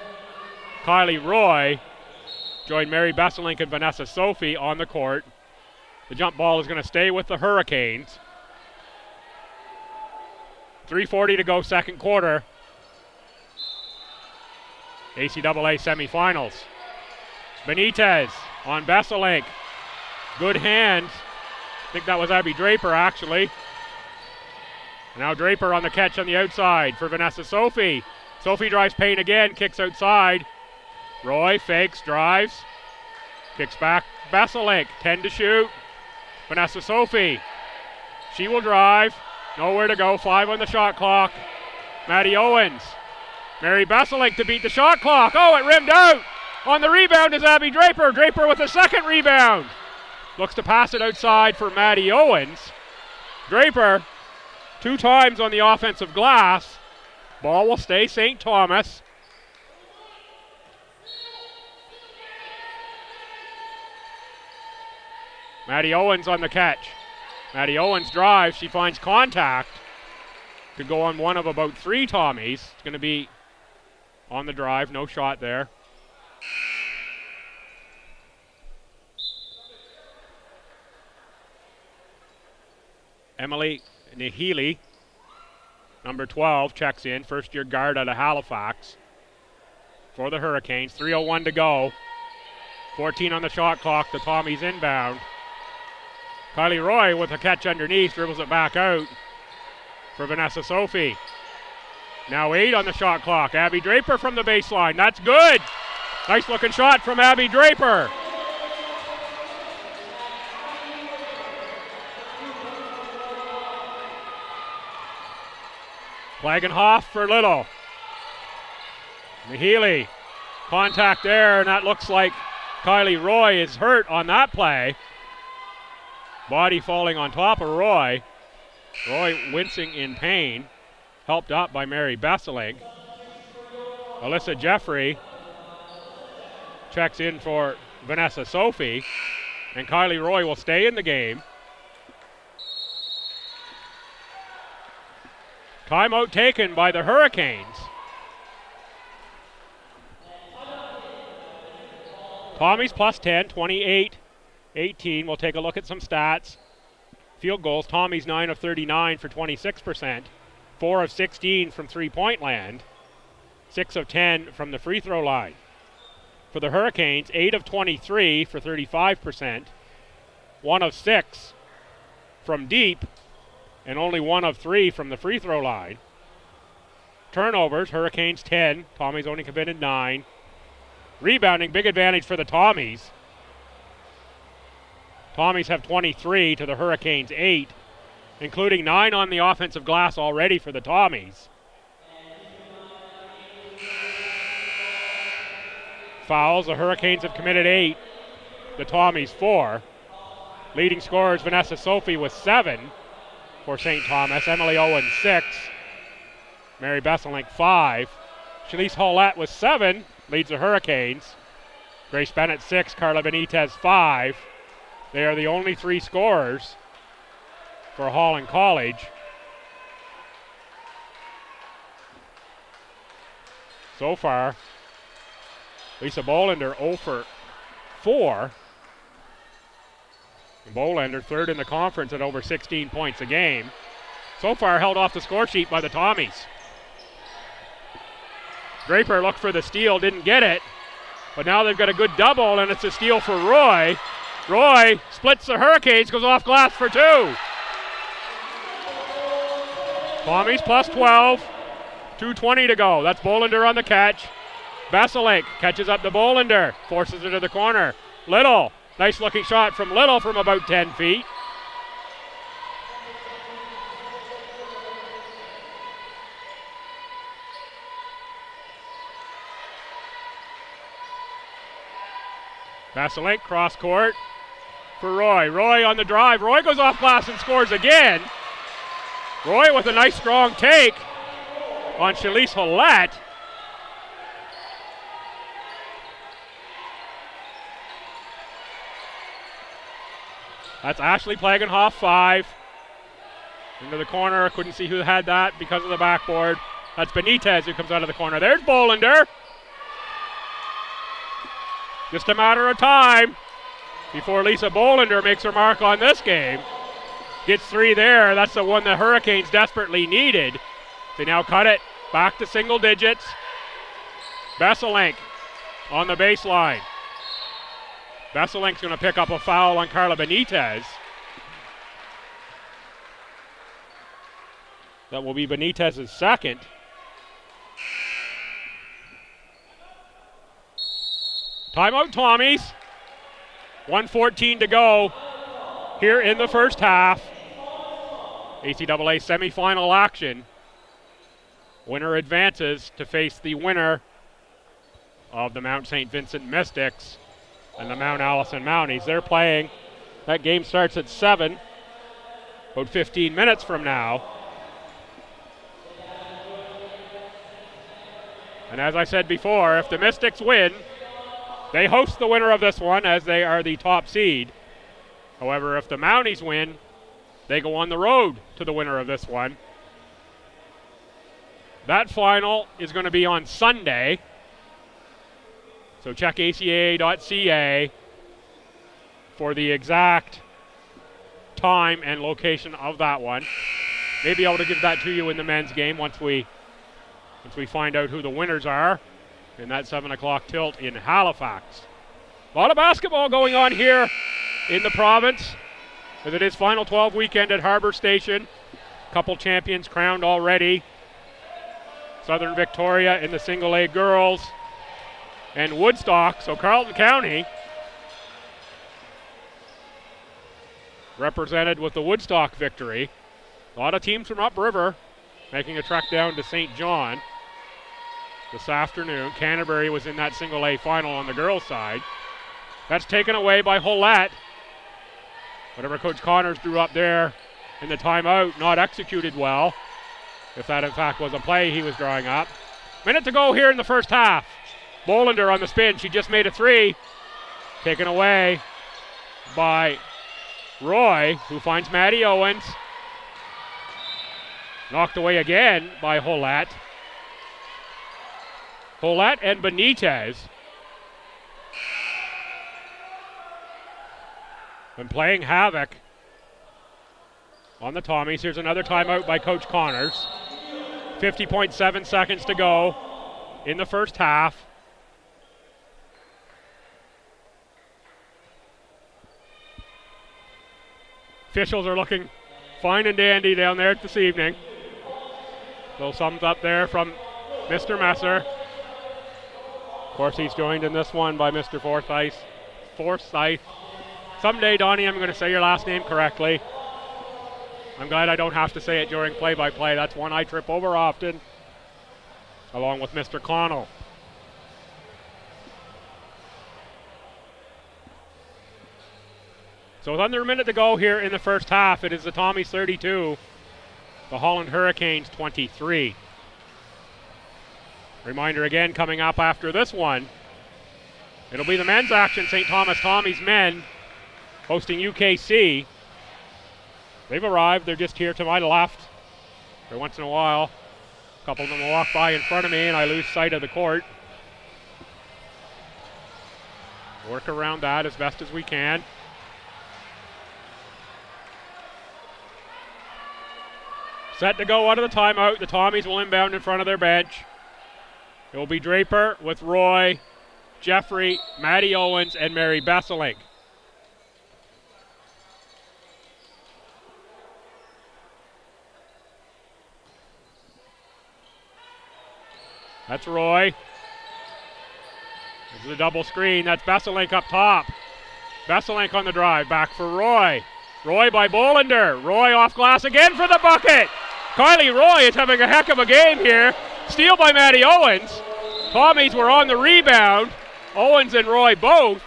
Kylie Roy join Mary Besselink and Vanessa Sophie on the court. The jump ball is going to stay with the Hurricanes. 3:40 to go, second quarter. ACAA semifinals. Benitez on Besselink. Good hands. I think that was Abby Draper, actually. Now Draper on the catch on the outside for Vanessa Sophie. Sophie drives Payne again, kicks outside. Roy fakes, drives. Kicks back, Besselink, 10 to shoot. Vanessa Sophie. She will drive. Nowhere to go, 5 on the shot clock. Maddie Owens. Mary Besselink to beat the shot clock. Oh, it rimmed out. On the rebound is Abby Draper. Draper with a second rebound. Looks to pass it outside for Maddie Owens. Draper, 2 times on the offensive glass. Ball will stay St. Thomas. Maddie Owens on the catch. Maddie Owens drives. She finds contact. Could go on one of about 3 Tommies. It's going to be on the drive. No shot there. Emily Nahili, number 12, checks in. First-year guard out of Halifax for the Hurricanes. 3:01 to go. 14 on the shot clock. The Tommies inbound. Kylie Roy with a catch underneath, dribbles it back out for Vanessa Sophie. Now 8 on the shot clock. Abby Draper from the baseline. That's good. Nice looking shot from Abby Draper. Plagenhoff for Little. Nahili. Contact there, and that looks like Kylie Roy is hurt on that play. Body falling on top of Roy. Roy wincing in pain. Helped up by Mary Besselink. Alyssa Jeffrey checks in for Vanessa Sophie. And Kylie Roy will stay in the game. Timeout taken by the Hurricanes. Tommies plus 10, 28-18. We'll take a look at some stats. Field goals, Tommies 9 of 39 for 26%. 4 of 16 from three-point land. 6 of 10 from the free throw line. For the Hurricanes, 8 of 23 for 35%. 1 of 6 from deep. And only 1 of 3 from the free throw line. Turnovers, Hurricanes 10. Tommies only committed 9. Rebounding, big advantage for the Tommies. Tommies have 23 to the Hurricanes 8, including 9 on the offensive glass already for the Tommies. Fouls, the Hurricanes have committed 8, the Tommies 4. Leading scorers, Vanessa Sophie with 7 for St. Thomas. Emily Owens 6. Mary Besselink 5. Shalise Hollett with 7 leads the Hurricanes. Grace Bennett 6. Carla Benitez 5. They are the only 3 scorers for Holland College. So far, Lisa Bolander 0 for 4. Bolander third in the conference at over 16 points a game. So far held off the score sheet by the Tommies. Draper looked for the steal, didn't get it. But now they've got a good double, and it's a steal for Roy. Roy splits the Hurricanes, goes off glass for 2. Tommies plus 12. 2:20 to go. That's Bolander on the catch. Besselink catches up to Bolander, forces it to the corner. Little. Nice looking shot from Little from about 10 feet. Besselink cross court for Roy. Roy on the drive. Roy goes off glass and scores again. Roy with a nice strong take on Shalise Hollett. That's Ashley Plagenhoff, 5. Into the corner. Couldn't see who had that because of the backboard. That's Benitez who comes out of the corner. There's Bolander. Just a matter of time before Lisa Bolander makes her mark on this game. Gets 3 there. That's the one the Hurricanes desperately needed. They now cut it back to single digits. Besselink on the baseline. Besselink's going to pick up a foul on Carla Benitez. That will be Benitez's second. Timeout, Tommies. 1:14 to go here in the first half. ACAA semifinal action. Winner advances to face the winner of the Mount St. Vincent Mystics and the Mount Allison Mounties. They're playing. That game starts at 7, about 15 minutes from now. And as I said before, if the Mystics win, they host the winner of this one as they are the top seed. However, if the Mounties win, they go on the road to the winner of this one. That final is going to be on Sunday. So check acaa.ca for the exact time and location of that one. May be able to give that to you in the men's game once we find out who the winners are in that 7 o'clock tilt in Halifax. A lot of basketball going on here in the province as it is Final 12 weekend at Harbour Station. Couple champions crowned already. Southern Victoria in the single A girls and Woodstock. So Carleton County represented with the Woodstock victory. A lot of teams from upriver making a trek down to St. John this afternoon. Canterbury was in that single A final on the girls' side. That's taken away by Holland. Whatever Coach Connors drew up there in the timeout, not executed well. If that in fact was a play he was drawing up. Minute to go here in the first half. Bolander on the spin. She just made a 3. Taken away by Roy, who finds Maddie Owens. Knocked away again by Holland. Holland and Benitez. Been playing havoc on the Tommies. Here's another timeout by Coach Connors. 50.7 seconds to go in the first half. Officials are looking fine and dandy down there this evening. Little thumbs up there from Mr. Messer. Of course, he's joined in this one by Mr. Forsyth. Someday, Donnie, I'm going to say your last name correctly. I'm glad I don't have to say it during play-by-play. That's one I trip over often, along with Mr. Connell. So with under a minute to go here in the first half, it is the Tommies 32, the Holland Hurricanes 23. Reminder again, coming up after this one, it'll be the men's action. St. Thomas Tommies men hosting UKC. They've arrived. They're just here to my left. Every once in a while, a couple of them will walk by in front of me and I lose sight of the court. Work around that as best as we can. Set to go out of the timeout. The Tommies will inbound in front of their bench. It will be Draper with Roy, Jeffrey, Maddie Owens, and Mary Besselink. That's Roy. This is a double screen. That's Besselink up top. Besselink on the drive. Back for Roy. Roy by Bolander. Roy off glass again for the bucket. Kylie Roy is having a heck of a game here. Steal by Maddie Owens. Tommies were on the rebound. Owens and Roy both.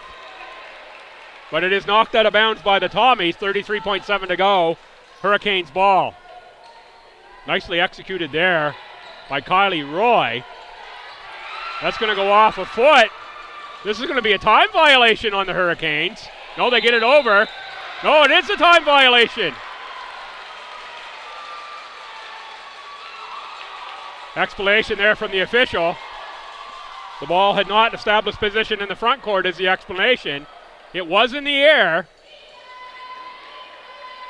But it is knocked out of bounds by the Tommies. 33.7 to go. Hurricanes ball. Nicely executed there by Kylie Roy. That's going to go off a foot. This is going to be a time violation on the Hurricanes. No, they get it over. No, it is a time violation. Explanation there from the official. The ball had not established position in the front court is the explanation. It was in the air,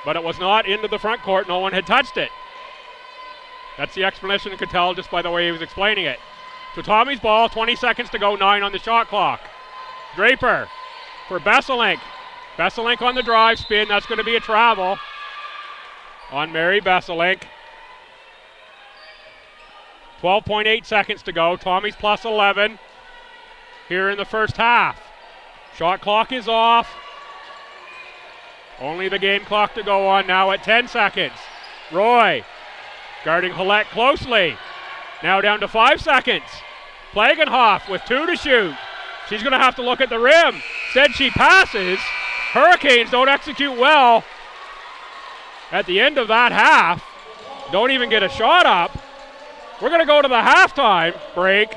but it was not into the front court. No one had touched it. That's the explanation you could tell just by the way he was explaining it. So Tommy's ball, 20 seconds to go, 9 on the shot clock. Draper for Besselink. Besselink on the drive spin. That's going to be a travel on Mary Besselink. 12.8 seconds to go. Tommy's plus 11 here in the first half. Shot clock is off. Only the game clock to go on now at 10 seconds. Roy guarding Hollett closely. Now down to 5 seconds. Plagenhoff with 2 to shoot. She's going to have to look at the rim. Instead she passes. Hurricanes don't execute well at the end of that half. Don't even get a shot up. We're going to go to the halftime break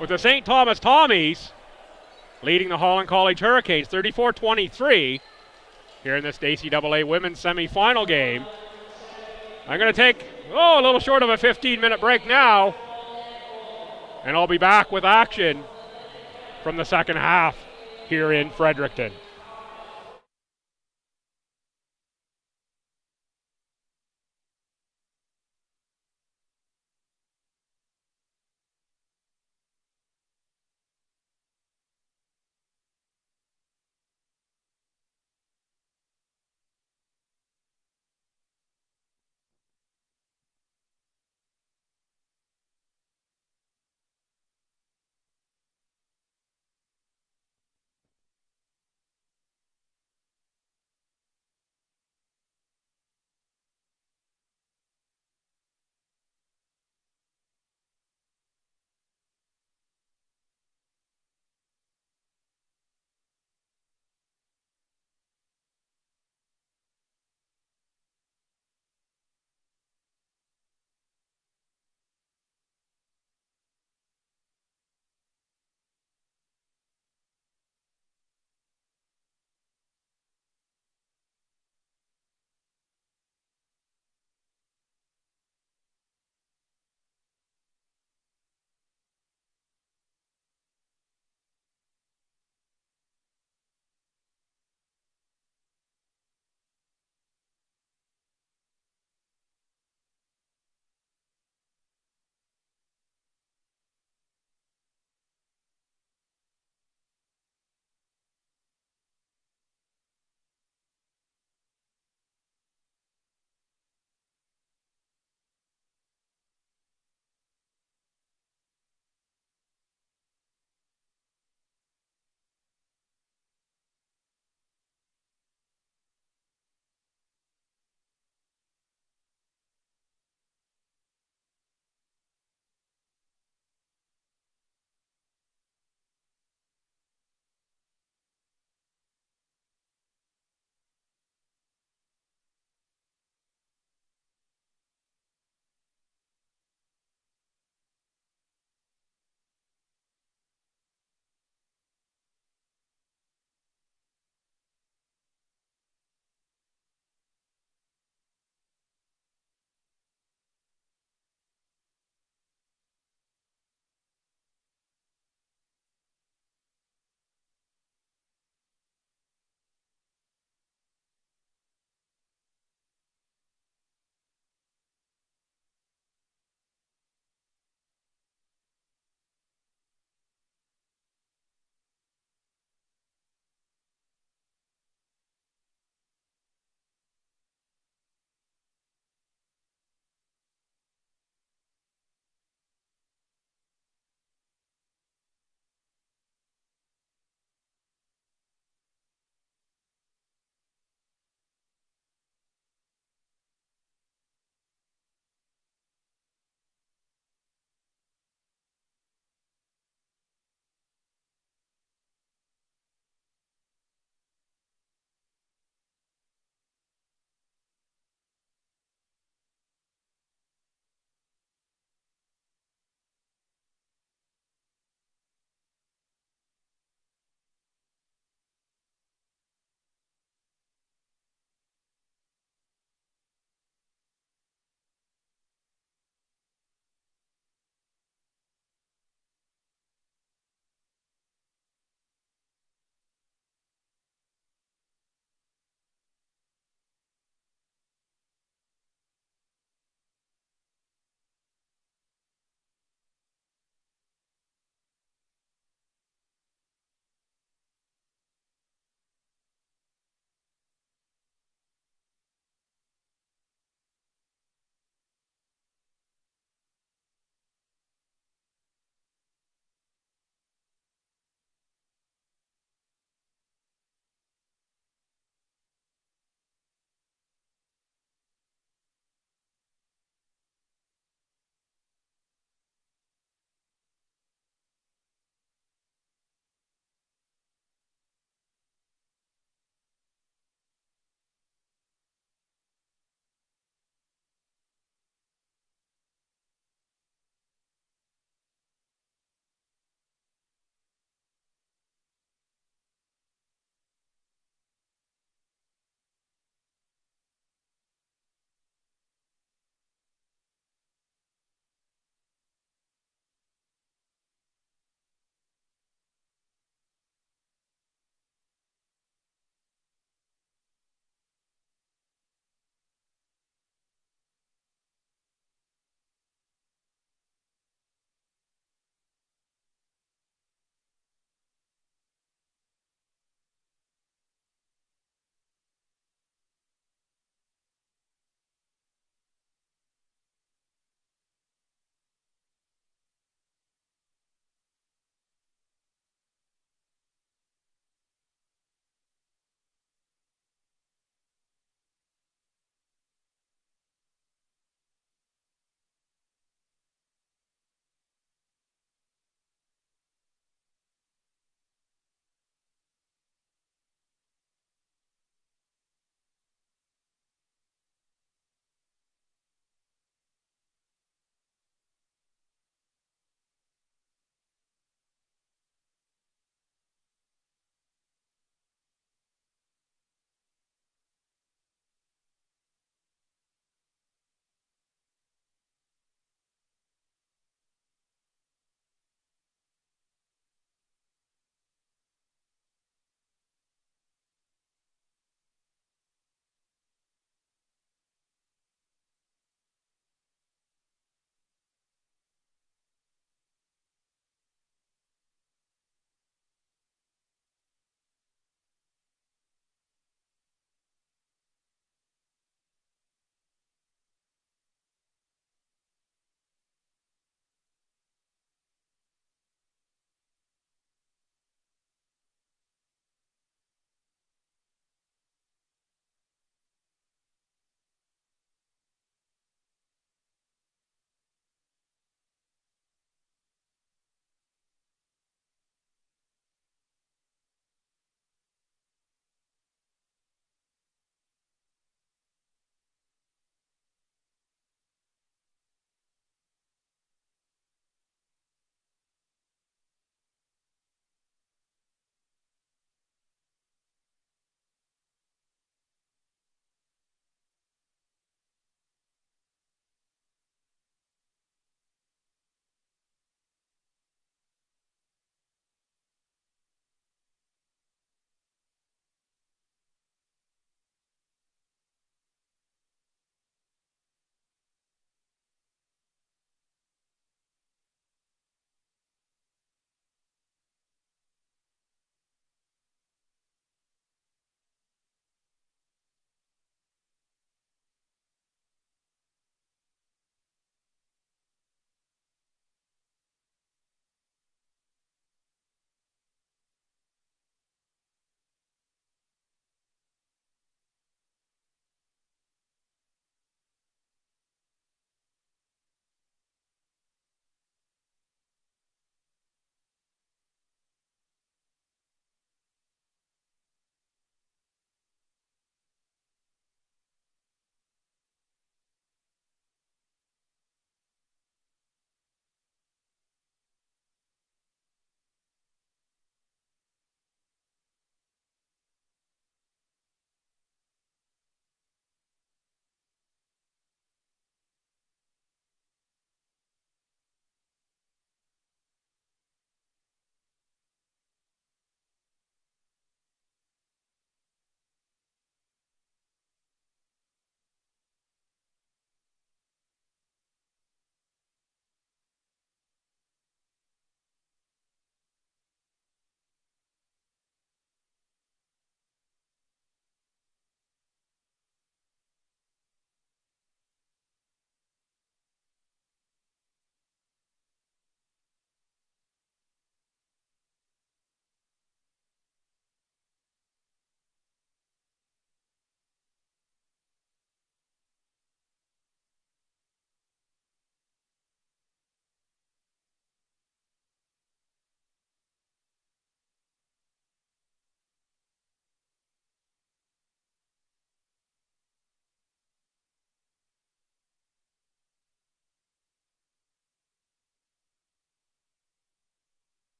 with the St. Thomas Tommies leading the Holland College Hurricanes 34-23 here in this ACAA women's semifinal game. I'm going to take, a little short of a 15-minute break now, and I'll be back with action from the second half here in Fredericton.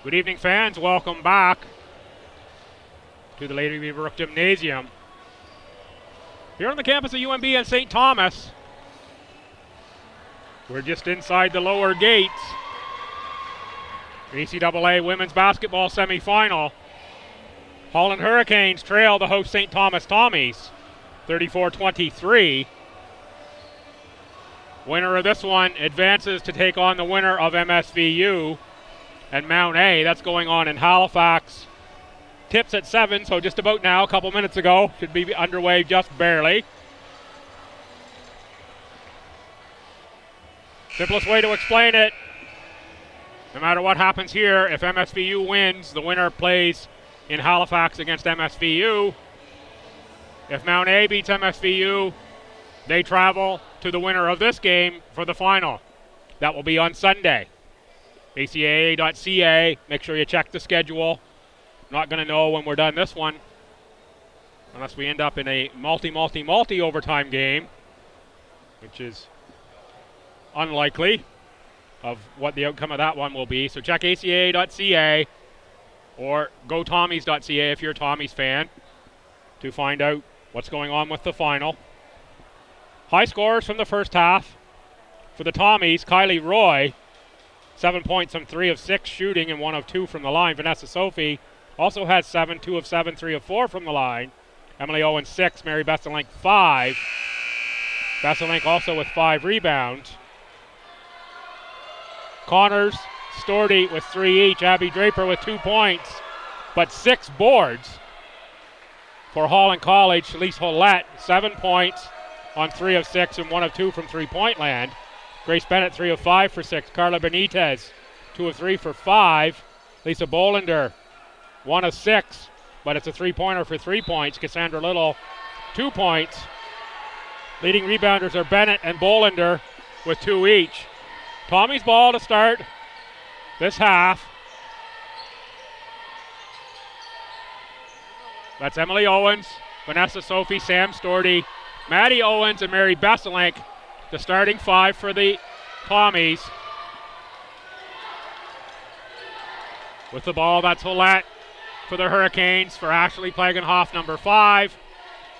Good evening, fans. Welcome back to the Lady Beaverbrook Gymnasium. Here on the campus of UNB and St. Thomas. We're just inside the lower gates. ACAA women's basketball semifinal. Holland Hurricanes trail the host St. Thomas Tommies 34-23. Winner of this one advances to take on the winner of MSVU and Mount A. That's going on in Halifax. Tips at 7, so just about now, a couple minutes ago. Should be underway just barely. Simplest way to explain it, no matter what happens here, if MSVU wins, the winner plays in Halifax against MSVU. If Mount A beats MSVU, they travel to the winner of this game for the final. That will be on Sunday. ACAA.ca, make sure you check the schedule. Not going to know when we're done this one, unless we end up in a multi overtime game, which is unlikely of what the outcome of that one will be. So check ACAA.ca or gotommies.ca if you're a Tommies fan to find out what's going on with the final. High scores from the first half for the Tommies. Kylie Roy, 7 points from 3 of 6 shooting and 1 of 2 from the line. Vanessa Sophie also has 7, 2 of 7, 3 of 4 from the line. Emily Owen 6, Mary Besselink 5. Besselink also with 5 rebounds. Connors, Stordy with 3 each. Abby Draper with 2 points, but 6 boards for Holland College. Shalise Hollett, 7 points on 3 of 6 and 1 of 2 from three-point land. Grace Bennett, 3 of 5 for 6. Carla Benitez, 2 of 3 for 5. Lisa Bolender, 1 of 6, but it's a three-pointer for 3 points. Cassandra Little, 2 points. Leading rebounders are Bennett and Bolender with 2 each. Tommy's ball to start this half. That's Emily Owens, Vanessa Sophie, Sam Stordy, Maddie Owens, and Mary Besselink, the starting 5 for the Tommies. With the ball, that's Hollett for the Hurricanes. For Ashley Plagenhoff, number 5.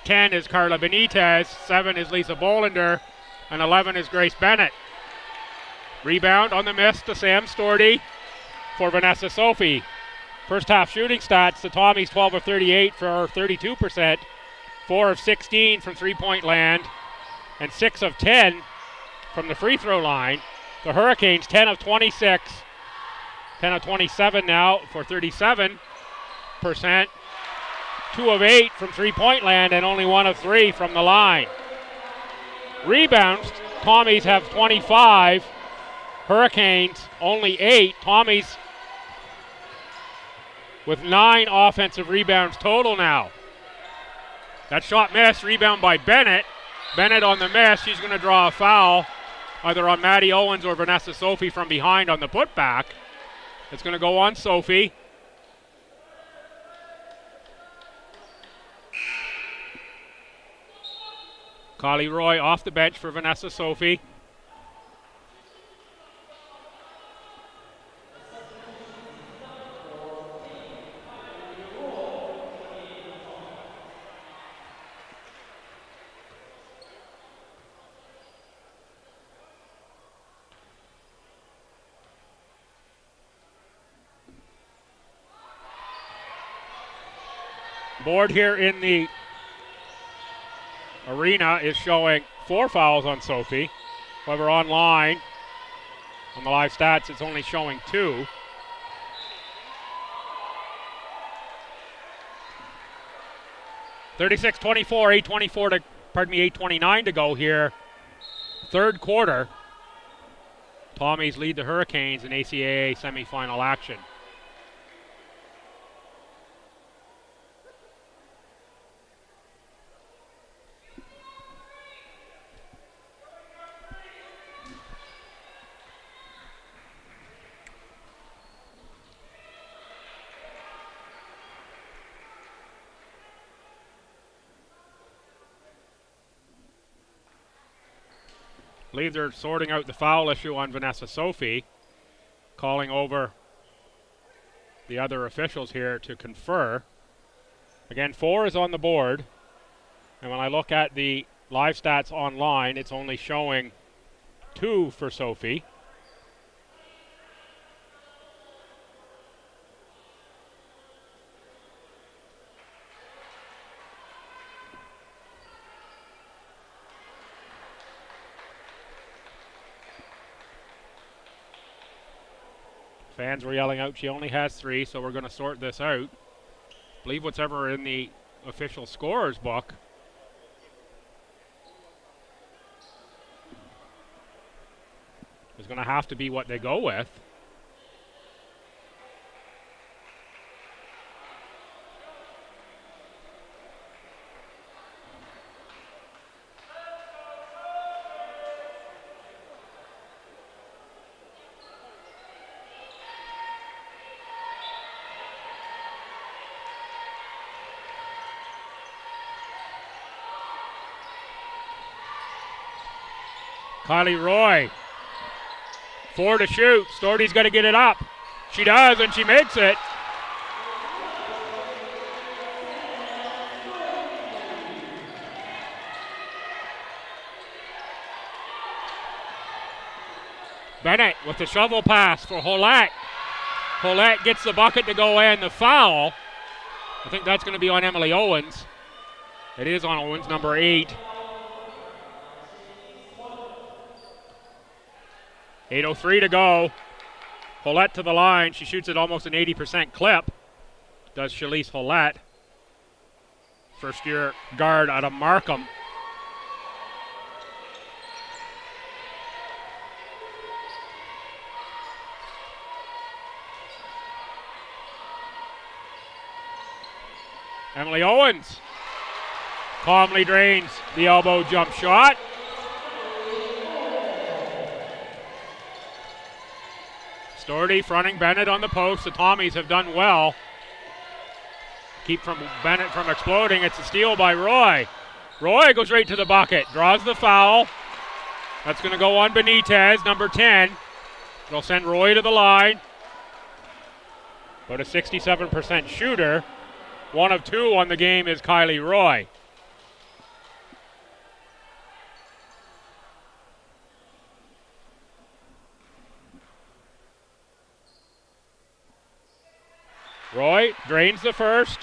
10 is Carla Benitez. 7 is Lisa Bolender. And 11 is Grace Bennett. Rebound on the miss to Sam Stordy for Vanessa Sophie. First half shooting stats, the Tommies 12 of 38 for 32%. 4 of 16 from three-point land. And 6 of 10 from the free throw line. The Hurricanes 10 of 26. 10 of 27 now for 37%. 2 of 8 from three-point land and only 1 of 3 from the line. Rebounds, Tommies have 25. Hurricanes only 8. Tommies with 9 offensive rebounds total now. That shot missed, rebound by Bennett. Bennett on the miss, she's going to draw a foul either on Maddie Owens or Vanessa Sophie from behind on the putback. It's going to go on Sophie. Kylie Roy off the bench for Vanessa Sophie. Board here in the arena is showing 4 fouls on Sophie. However, online, on the live stats, it's only showing 2. (36-24), 8:29 to go here. Third quarter. Tommies lead the Hurricanes in ACAA semifinal action. I believe they're sorting out the foul issue on Vanessa Sophie, calling over the other officials here to confer. Again, 4 is on the board. And when I look at the live stats online, it's only showing 2 for Sophie. Fans were yelling out she only has 3, so we're going to sort this out. I believe what's ever in the official scorer's book is going to have to be what they go with. Kylie Roy, 4 to shoot. Storty's got to get it up. She does, and she makes it. Bennett with the shovel pass for Holland. Holland gets the bucket to go in. The foul, I think that's going to be on Emily Owens. It is on Owens, number 8. 8:03 to go. Hollett to the line. She shoots at almost an 80% clip. Does Shalise Hollett. First year guard out of Markham. Emily Owens calmly drains the elbow jump shot. Storty fronting Bennett on the post. The Tommies have done well. Keep Bennett from exploding. It's a steal by Roy. Roy goes right to the bucket. Draws the foul. That's going to go on Benitez, number 10. It'll send Roy to the line. About a 67% shooter. 1 of 2 on the game is Kylie Roy. Roy drains the first.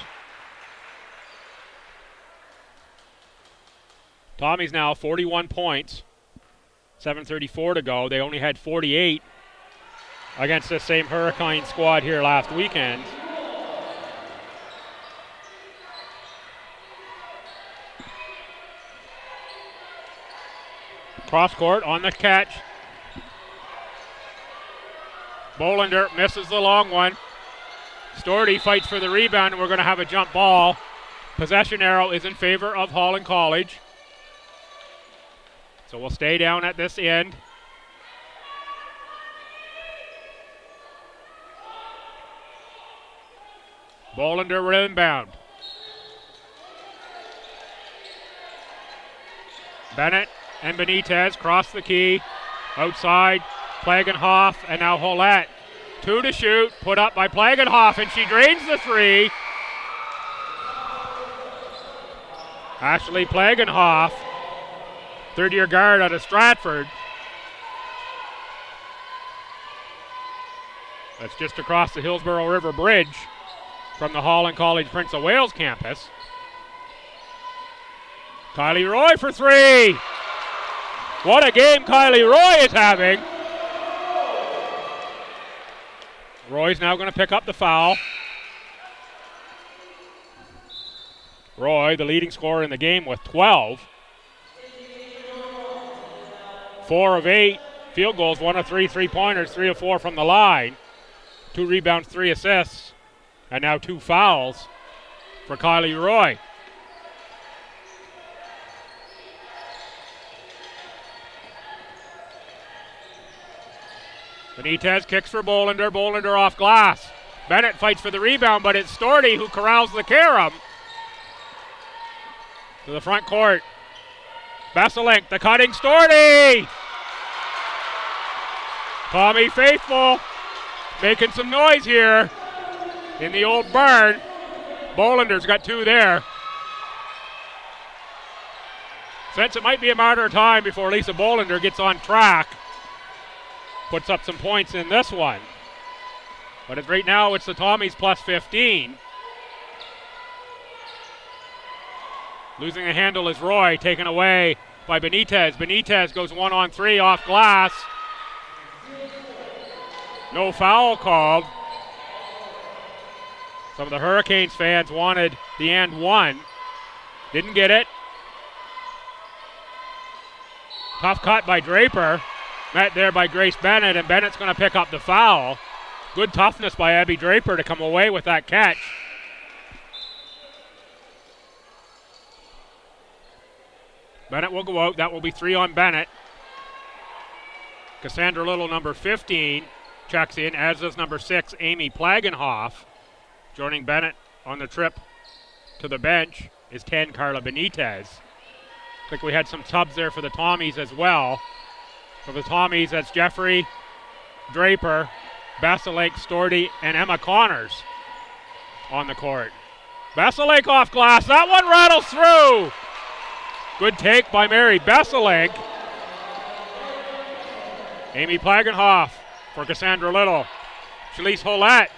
Tommy's now 41 points. 7:34 to go. They only had 48 against the same Hurricane squad here last weekend. Cross court on the catch. Bolander misses the long one. Storty fights for the rebound, and we're going to have a jump ball. Possession arrow is in favor of Holland College. So we'll stay down at this end. Bolander inbound. Bennett and Benitez cross the key. Outside, Plagenhoff, and now Hollett. 2 to shoot, put up by Plagenhoff, and she drains the 3. Ashley Plagenhoff, third-year guard out of Stratford. That's just across the Hillsborough River Bridge from the Holland College Prince of Wales campus. Kylie Roy for 3. What a game Kylie Roy is having. Roy's now going to pick up the foul. Roy, the leading scorer in the game with 12. 4 of 8 field goals, 1 of 3 three-pointers, 3 of 4 from the line. 2 rebounds, 3 assists, and now 2 fouls for Kylie Roy. Benitez kicks for Bolander. Bolander off glass. Bennett fights for the rebound, but it's Storty who corrals the carom. To the front court. Besselink, the cutting Storty! Tommy Faithful making some noise here. in the old barn. Bolander's got 2 there. Since it might be a matter of time before Lisa Bolander gets on track, puts up some points in this one. But right now it's the Tommies plus 15. Losing the handle is Roy, taken away by Benitez. Benitez goes 1-on-3 off glass. No foul called. Some of the Hurricanes fans wanted the and one. Didn't get it. Tough cut by Draper. Met there by Grace Bennett, and Bennett's going to pick up the foul. Good toughness by Abby Draper to come away with that catch. Bennett will go out. That will be 3 on Bennett. Cassandra Little, number 15, checks in, as does number 6, Amy Plagenhoff. Joining Bennett on the trip to the bench is 10, Carla Benitez. I think we had some subs there for the Tommies as well. For the Tommies, that's Jeffrey, Draper, Basilake, Stordy, and Emma Connors on the court. Basilake off glass. That one rattles through. Good take by Mary Basilake. Amy Plagenhoff for Cassandra Little. Shalise Hollett.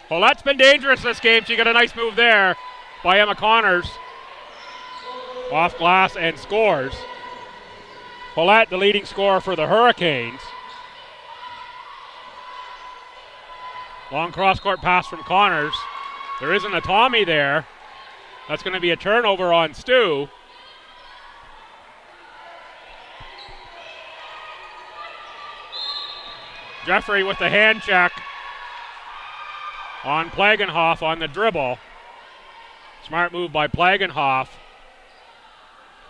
Hollett's been dangerous this game. She got a nice move there by Emma Connors. Off glass and scores. Hollett, the leading scorer for the Hurricanes. Long cross-court pass from Connors. There isn't a Tommy there. That's going to be a turnover on Stu. Jeffrey with the hand check on Plagenhoff on the dribble. Smart move by Plagenhoff.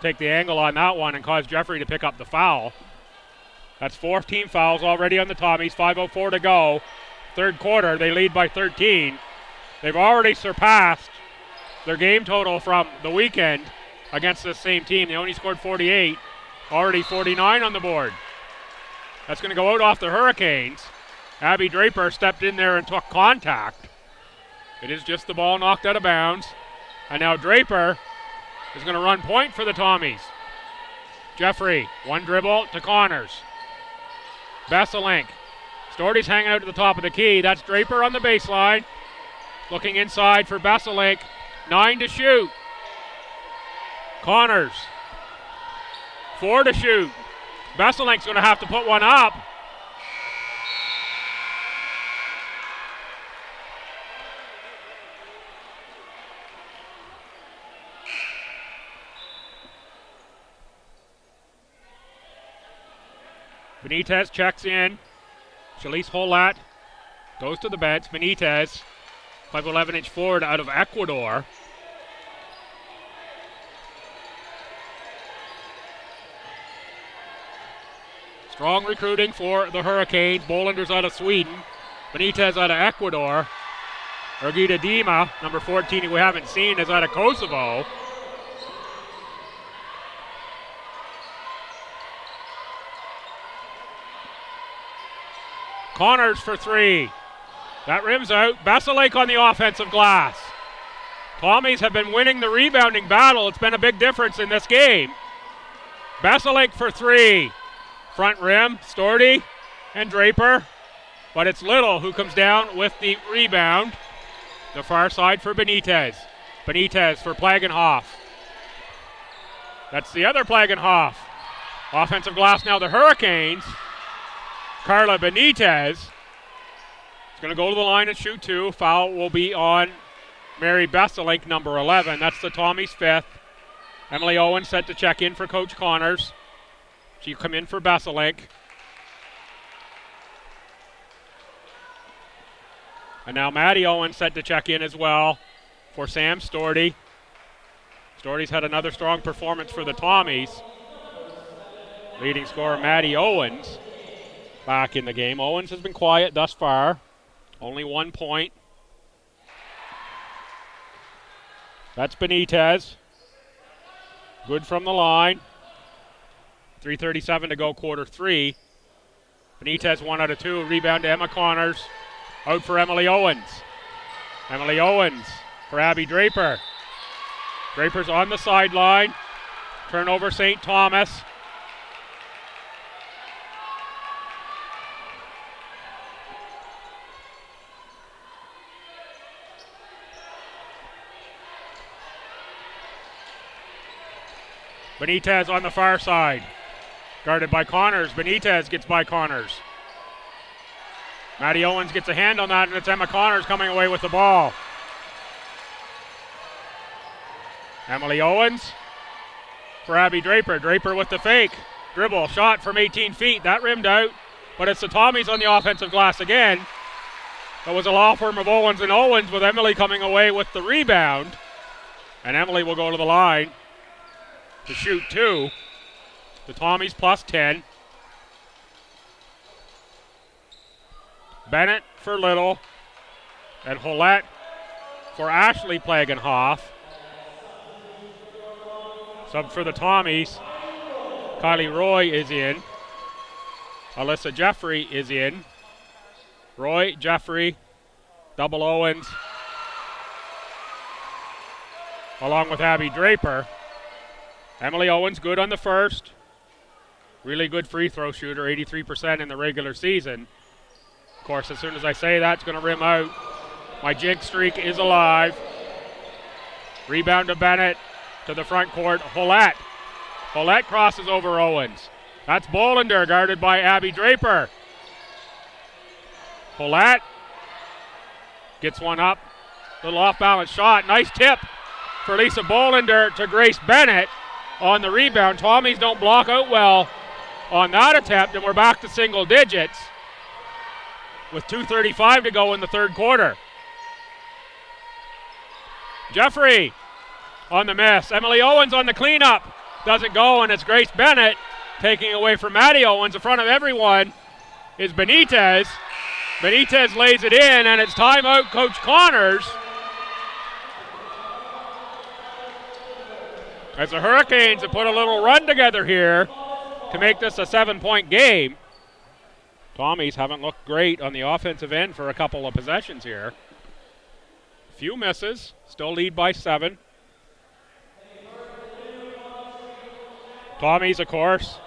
Take the angle on that one and cause Jeffrey to pick up the foul. That's 4 team fouls already on the Tommies. 5:04 to go. Third quarter, they lead by 13. They've already surpassed their game total from the weekend against this same team. They only scored 48. Already 49 on the board. That's going to go out off the Hurricanes. Abby Draper stepped in there and took contact. It is just the ball knocked out of bounds. And now Draper is going to run point for the Tommies. Jeffrey, one dribble to Connors. Besselink. Stordy's hanging out to the top of the key. That's Draper on the baseline. Looking inside for Besselink. 9 to shoot. Connors. 4 to shoot. Besselink's going to have to put one up. Benitez checks in. Shalise Hollett goes to the bench. Benitez, 5'11" forward out of Ecuador. Strong recruiting for the Hurricanes. Bolander's out of Sweden. Benitez out of Ecuador. Ergita Dima, number 14, who we haven't seen, is out of Kosovo. Connors for 3. That rims out. Basilake on the offensive glass. Tommies have been winning the rebounding battle. It's been a big difference in this game. Basilake for 3. Front rim, Stordy and Draper. But it's Little who comes down with the rebound. The far side for Benitez. Benitez for Plagenhoff. That's the other Plagenhoff. Offensive glass now the Hurricanes. Carla Benitez is going to go to the line and shoot 2. Foul will be on Mary Besselink, number 11. That's the Tommies' 5th. Emily Owen set to check in for Coach Connors. She come in for Besselink. And now Maddie Owen set to check in as well for Sam Stordy. Stordy's had another strong performance for the Tommies. Leading scorer Maddie Owens back in the game. Owens has been quiet thus far. Only 1 point. That's Benitez. Good from the line. 3:37 to go, quarter 3. Benitez 1 out of 2. Rebound to Emma Connors. Out for Emily Owens. Emily Owens for Abby Draper. Draper's on the sideline. Turnover St. Thomas. Benitez on the far side. Guarded by Connors. Benitez gets by Connors. Maddie Owens gets a hand on that, and it's Emma Connors coming away with the ball. Emily Owens for Abby Draper. Draper with the fake. Dribble, shot from 18 feet. That rimmed out, but it's the Tommies on the offensive glass again. That was a law firm of Owens and Owens, with Emily coming away with the rebound. And Emily will go to the line to shoot 2. The Tommies plus 10. Bennett for Little. And Hollett for Ashley Plagenhoff. Sub for the Tommies. Kylie Roy is in. Alyssa Jeffrey is in. Roy, Jeffrey, double Owens, along with Abby Draper. Emily Owens good on the first. Really good free throw shooter, 83% in the regular season. Of course, as soon as I say that, it's going to rim out. My jig streak is alive. Rebound to Bennett to the front court. Hollett. Hollett crosses over Owens. That's Bolender, guarded by Abby Draper. Hollett gets one up. Little off-balance shot. Nice tip for Lisa Bolender to Grace Bennett on the rebound. Tommies don't block out well on that attempt, and we're back to single digits with 2:35 to go in the third quarter. Jeffrey on the miss. Emily Owens on the cleanup. Doesn't go, and it's Grace Bennett taking away from Maddie Owens. In front of everyone is Benitez. Benitez lays it in, and it's timeout, Coach Connors. As the Hurricanes have put a little run together here to make this a 7-point game. Tommies haven't looked great on the offensive end for a couple of possessions here. Few misses, still lead by 7. Tommies, of course,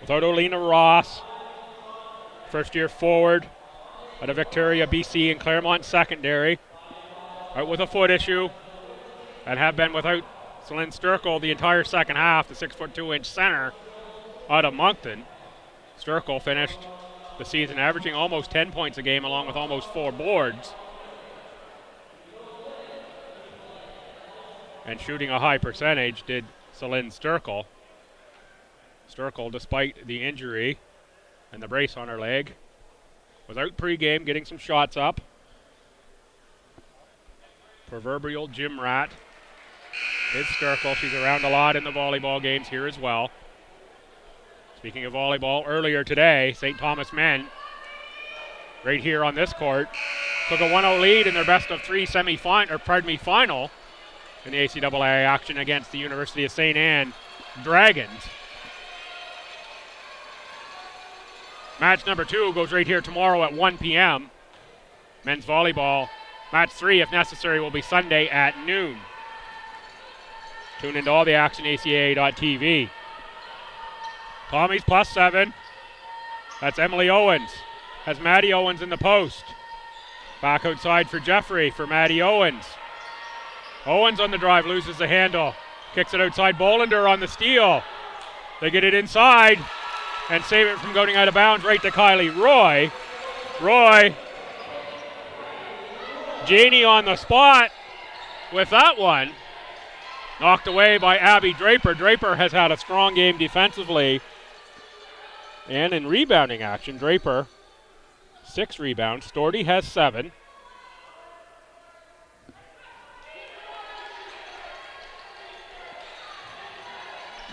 without Olena Ross, first-year forward out of Victoria, BC, and Claremont Secondary, out with a foot issue, and have been without Celine Sturkle the entire second half, the 6'2" center out of Moncton. Sturkle finished the season averaging almost 10 points a game, along with almost 4 boards, and shooting a high percentage did Celine Sturkle. Sturkle, despite the injury and the brace on her leg, was out pregame getting some shots up. Proverbial gym rat is Sturkle. She's around a lot in the volleyball games here as well. Speaking of volleyball, earlier today, St. Thomas men, right here on this court, took a 1-0 lead in their best of 3 final in the ACAA action against the University of St. Anne Dragons. Match number 2 goes right here tomorrow at 1 p.m. Men's volleyball. Match 3, if necessary, will be Sunday at noon. Tune into all the action, ACAA.tv. Tommies plus 7. That's Emily Owens. Has Maddie Owens in the post. Back outside for Jeffrey for Maddie Owens. Owens on the drive, loses the handle. Kicks it outside. Bolender on the steal. They get it inside and save it from going out of bounds right to Kylie Roy. Roy. Janie on the spot with that one. Knocked away by Abby Draper. Draper has had a strong game defensively and in rebounding action. Draper, 6 rebounds. Storty has 7.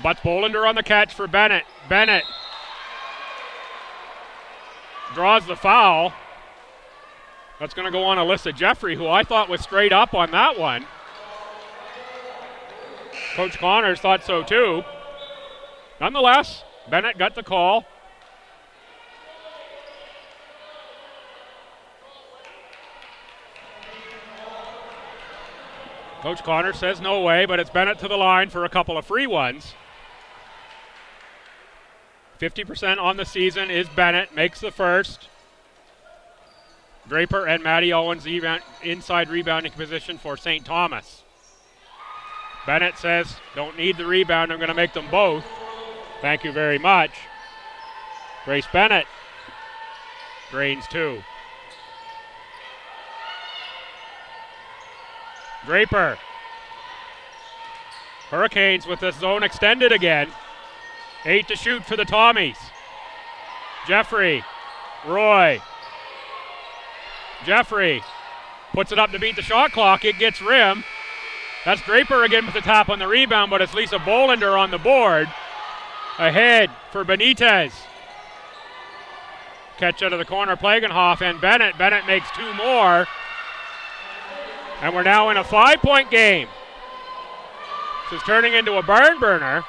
Butts Bolender on the catch for Bennett. Bennett draws the foul. That's going to go on Alyssa Jeffrey, who I thought was straight up on that one. Coach Connors thought so too. Nonetheless, Bennett got the call. Coach Connor says no way, but it's Bennett to the line for a couple of free ones. 50% on the season is Bennett, makes the first. Draper and Matty Owens inside rebounding position for St. Thomas. Bennett says, don't need the rebound, I'm going to make them both. Thank you very much. Grace Bennett drains two. Draper. Hurricanes with the zone extended again. 8 to shoot for the Tommies. Jeffrey. Roy. Jeffrey puts it up to beat the shot clock. It gets rim. That's Draper again with the tap on the rebound, but it's Lisa Bolander on the board. Ahead for Benitez. Catch out of the corner, Plagenhoff and Bennett. Bennett makes two more. And we're now in a 5-point game. This is turning into a barn burner.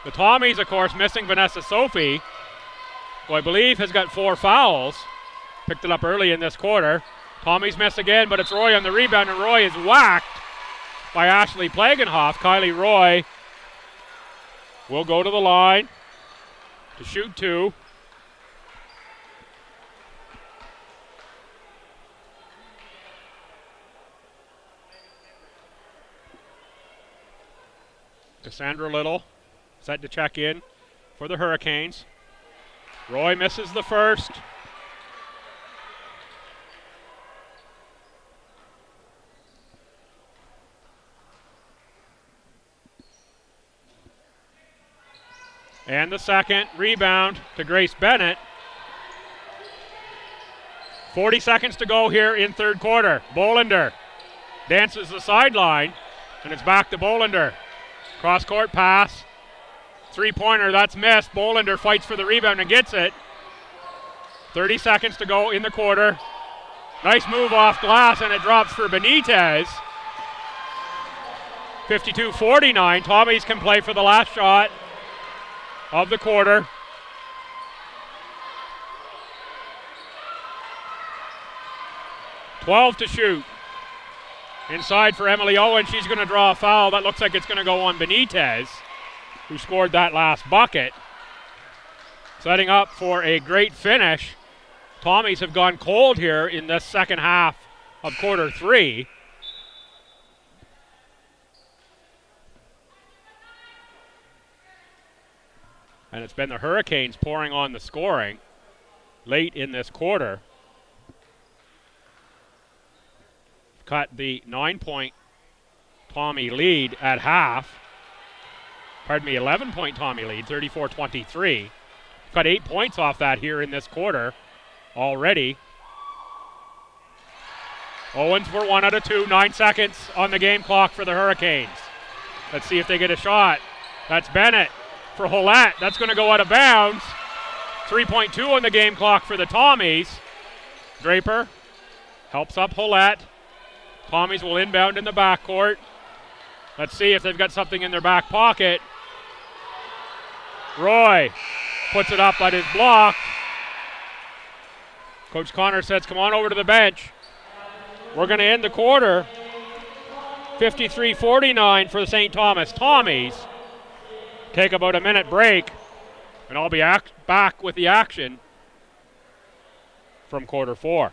The Tommies, of course, missing Vanessa Sophie, who I believe has got 4 fouls. Picked it up early in this quarter. Tommies miss again, but it's Roy on the rebound, and Roy is whacked by Ashley Plagenhoff. Kylie Roy will go to the line to shoot 2. Cassandra Little set to check in for the Hurricanes. Roy misses the first. And the second. Rebound to Grace Bennett. 40 seconds to go here in third quarter. Bolander dances the sideline, and it's back to Bolander. Cross-court pass. Three-pointer, that's missed. Bolander fights for the rebound and gets it. 30 seconds to go in the quarter. Nice move off glass, and it drops for Benitez. 52-49. Tommies can play for the last shot of the quarter. $12 to shoot. Inside for Emily Owen. She's going to draw a foul. That looks like it's going to go on Benitez, who scored that last bucket. Setting up for a great finish. Tommies have gone cold here in the second half of quarter 3. And it's been the Hurricanes pouring on the scoring late in this quarter. Cut the 9-point Tommy lead at half. 11-point Tommy lead, 34-23. Cut 8 points off that here in this quarter already. Owens were 1 out of 2, 9 seconds on the game clock for the Hurricanes. Let's see if they get a shot. That's Bennett for Holland. That's going to go out of bounds. 3.2 on the game clock for the Tommies. Draper helps up Holland. Tommies will inbound in the backcourt. Let's see if they've got something in their back pocket. Roy puts it up, but is blocked. Coach Connor says, come on over to the bench. We're going to end the quarter. 53-49 for the St. Thomas Tommies. Take about a minute break, and I'll be back with the action from quarter 4.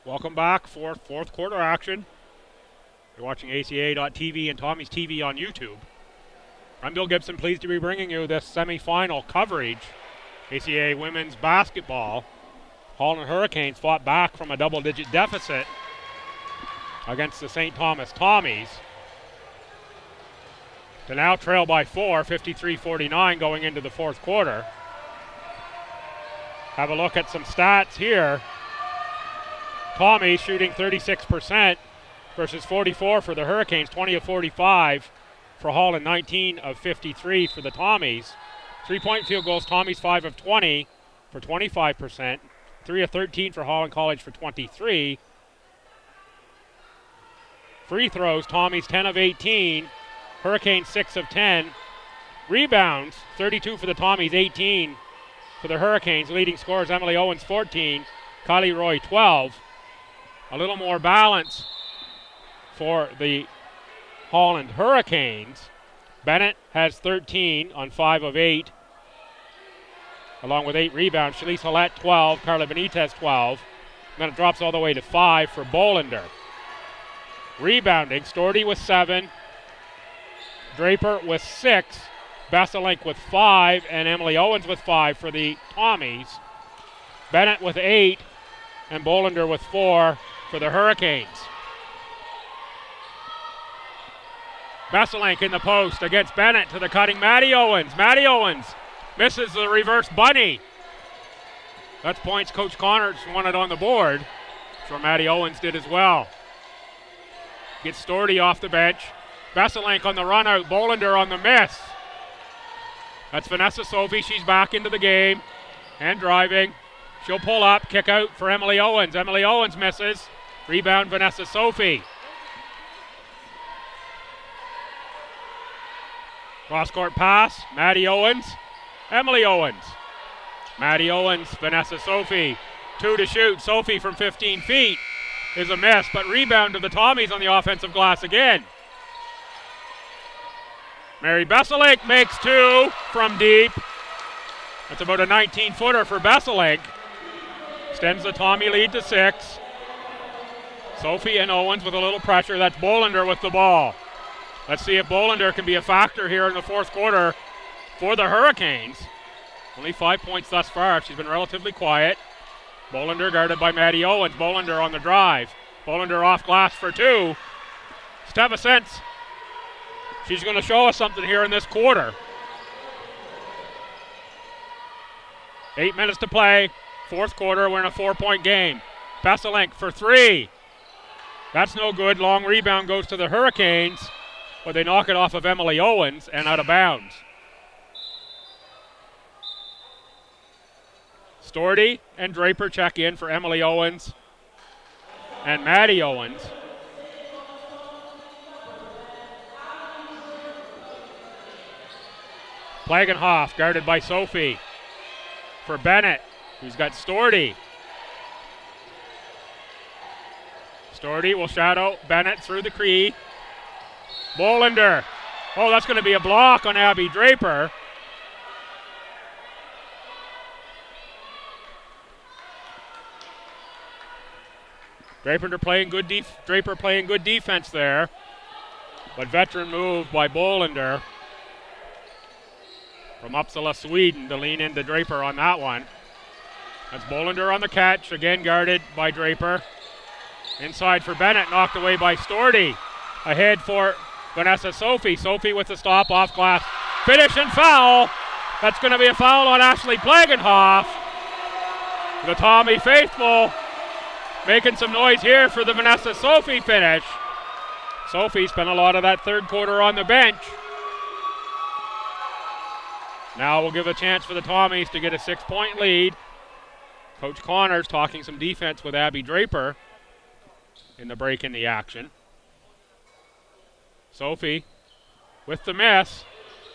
Welcome back for fourth quarter action. You're watching ACAA.tv and Tommy's TV on YouTube. I'm Bill Gibson, pleased to be bringing you this semifinal coverage. ACAA women's basketball. Holland Hurricanes fought back from a double-digit deficit against the St. Thomas Tommies to now trail by 4, 53-49 going into the fourth quarter. Have a look at some stats here. Tommies shooting 36% versus 44 for the Hurricanes, 20 of 45 for Holland, 19 of 53 for the Tommies. 3-point field goals, Tommies 5 of 20 for 25%, 3 of 13 for Holland College for 23. Free throws, Tommies 10 of 18, Hurricanes 6 of 10. Rebounds, 32 for the Tommies, 18 for the Hurricanes. Leading scorers, Emily Owens 14, Kylie Roy 12. A little more balance for the Holland Hurricanes. Bennett has 13 on 5 of 8, along with 8 rebounds. Shalise Hollett 12, Carla Benitez 12. And then it drops all the way to 5 for Bolander. Rebounding, Storty with 7, Draper with 6, Besselink with 5, and Emily Owens with 5 for the Tommies. Bennett with 8, and Bolander with 4 for the Hurricanes. Besselink in the post against Bennett to the cutting Maddie Owens. Maddie Owens misses the reverse bunny. That's points Coach Connors wanted on the board. So Maddie Owens did as well. Gets Storty off the bench. Besselink on the run out. Bolander on the miss. That's Vanessa Sophie. She's back into the game and driving. She'll pull up, kick out for Emily Owens. Emily Owens misses. Rebound Vanessa Sophie. Cross-court pass, Maddie Owens, Emily Owens. Maddie Owens, Vanessa Sophie. 2 to shoot. Sophie from 15 feet is a miss, but rebound to the Tommies on the offensive glass again. Mary Besselink makes 2 from deep. That's about a 19-footer for Besselink. Extends the Tommy lead to 6. Sophie and Owens with a little pressure. That's Bolander with the ball. Let's see if Bolander can be a factor here in the fourth quarter for the Hurricanes. Only 5 points thus far. She's been relatively quiet. Bolander guarded by Maddie Owens. Bolander on the drive. Bolander off glass for 2. Just have a sense she's going to show us something here in this quarter. 8 minutes to play. Fourth quarter, we're in a 4-point game. Besselink for 3. That's no good. Long rebound goes to the Hurricanes, but they knock it off of Emily Owens and out of bounds. Storty and Draper check in for Emily Owens and Maddie Owens. Plagenhoff guarded by Sophie for Bennett, who's got Storty. Storty will shadow Bennett through the key. Bolander. Oh, that's going to be a block on Abby Draper. Draper playing good defense there. But veteran move by Bolander from Uppsala, Sweden, to lean into Draper on that one. That's Bolander on the catch, again guarded by Draper. Inside for Bennett, knocked away by Storty. Ahead for Vanessa Sophie. Sophie with the stop off glass. Finish and foul. That's going to be a foul on Ashley Plagenhoff. The Tommy faithful making some noise here for the Vanessa Sophie finish. Sophie spent a lot of that third quarter on the bench. Now we'll give a chance for the Tommies to get a 6-point lead. Coach Connors talking some defense with Abby Draper in the break in the action. Sophie with the miss.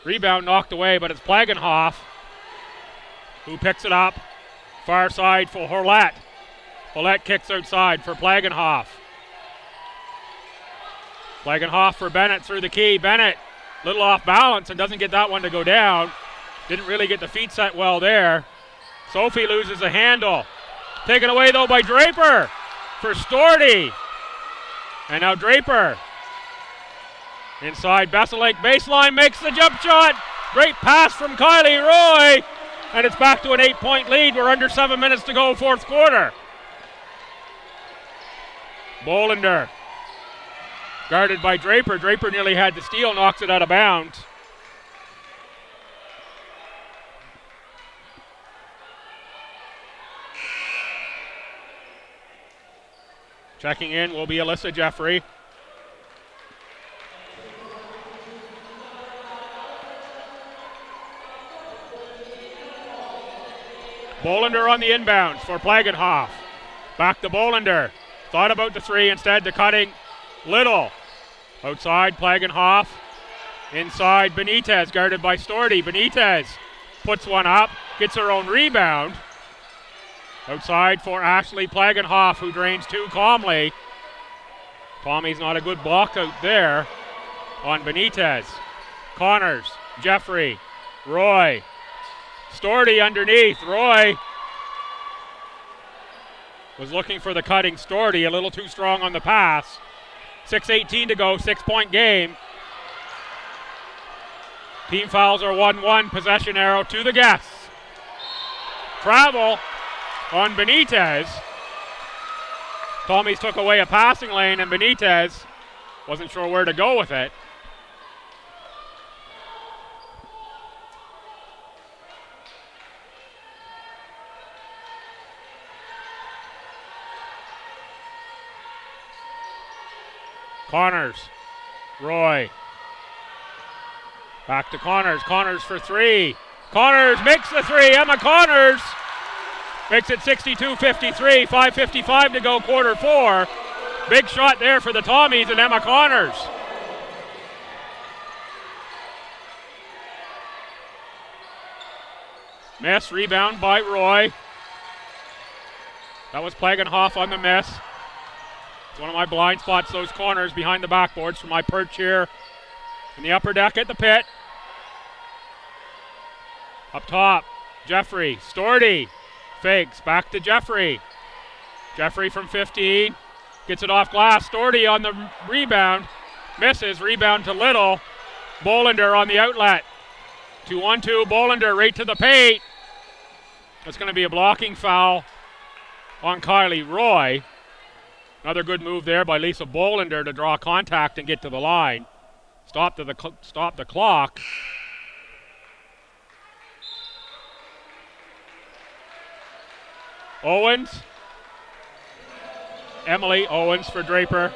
Rebound knocked away, but it's Plagenhoff who picks it up. Far side for Hollett. Hollett kicks outside for Plagenhoff. Plagenhoff for Bennett through the key. Bennett, little off balance and doesn't get that one to go down. Didn't really get the feet set well there. Sophie loses a handle. Taken away though by Draper. for Storty. And now Draper. Inside Besselink baseline, makes the jump shot. Great pass from Kylie Roy. And it's back to an 8-point lead. We're under 7 minutes to go, fourth quarter. Bolander. Guarded by Draper. Draper nearly had the steal, knocks it out of bounds. Checking in will be Alyssa Jeffrey. Bolander on the inbounds for Plagenhoff. Back to Bolander. Thought about the three, instead to cutting Little. Outside Plagenhoff. Inside Benitez, guarded by Storty. Benitez puts one up, gets her own rebound. Outside for Ashley Plagenhoff, who drains two calmly. Tommy's not a good block out there on Benitez. Connors, Jeffrey, Roy. Storty underneath. Roy was looking for the cutting Storty, a little too strong on the pass. 6:18 to go, 6-point game. Team fouls are 1-1, possession arrow to the guests. Travel on Benitez. Tommy's took away a passing lane and Benitez wasn't sure where to go with it. Connors, Roy. Back to Connors. Connors for three. Connors makes the three. Emma Connors makes it 62-53. 5:55 to go, quarter four. Big shot there for the Tommies and Emma Connors. Miss, rebound by Roy. That was Plagenhoff on the miss. It's one of my blind spots, those corners behind the backboards from my perch here in the upper deck at the pit. Up top, Jeffrey, Storty, fakes, back to Jeffrey. Jeffrey from 15, gets it off glass. Storty on the rebound, misses, rebound to Little. Bolander on the outlet. 2-on-2, Bolander right to the paint. That's going to be a blocking foul on Kylie Roy. Another good move there by Lisa Bolander to draw contact and get to the line. Stop the clock. Owens. Emily Owens for Draper.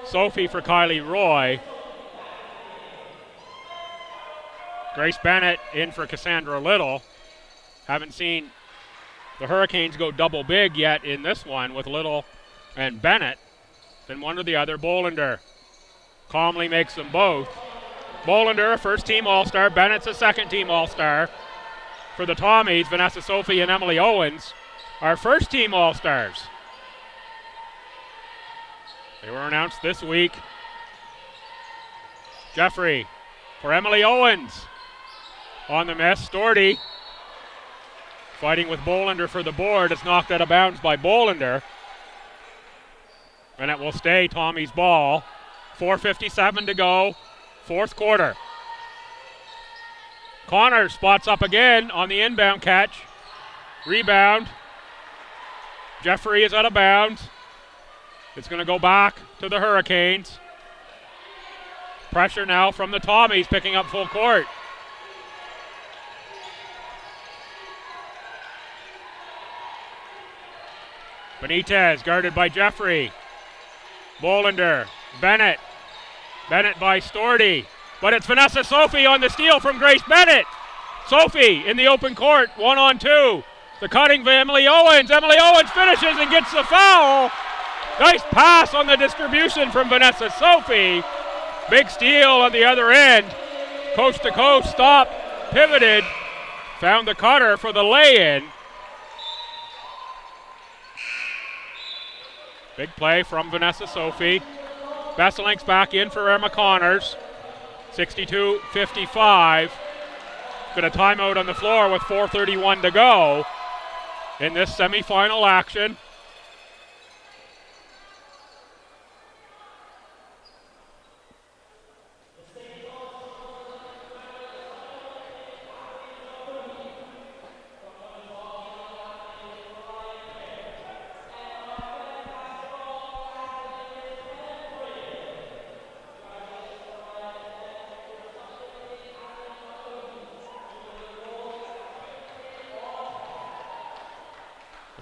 Sophie for Kylie Roy. Grace Bennett in for Cassandra Little. Haven't seen the Hurricanes go double big yet in this one with Little and Bennett. Then one or the other. Bolander calmly makes them both. Bolander, a first-team All-Star. Bennett's a second-team All-Star. For the Tommies, Vanessa Sophie and Emily Owens are first-team All-Stars. They were announced this week. Jeffrey for Emily Owens. On the miss, Storty fighting with Bolander for the board. It's knocked out of bounds by Bolander. And it will stay Tommy's ball. 4:57 to go, fourth quarter. Connors spots up again on the inbound catch. Rebound. Jeffrey is out of bounds. It's going to go back to the Hurricanes. Pressure now from the Tommies, picking up full court. Benitez guarded by Jeffrey. Bolander, Bennett. Bennett by Storty. But it's Vanessa Sophie on the steal from Grace Bennett. Sophie in the open court, 1-on-2. The cutting for Emily Owens. Emily Owens finishes and gets the foul. Nice pass on the distribution from Vanessa Sophie. Big steal on the other end. Coast to coast, stop, pivoted. Found the cutter for the lay-in. Big play from Vanessa Sophie. Besselink's back in for Emma Connors. 62-55. Got a timeout on the floor with 4:31 to go in this semifinal action.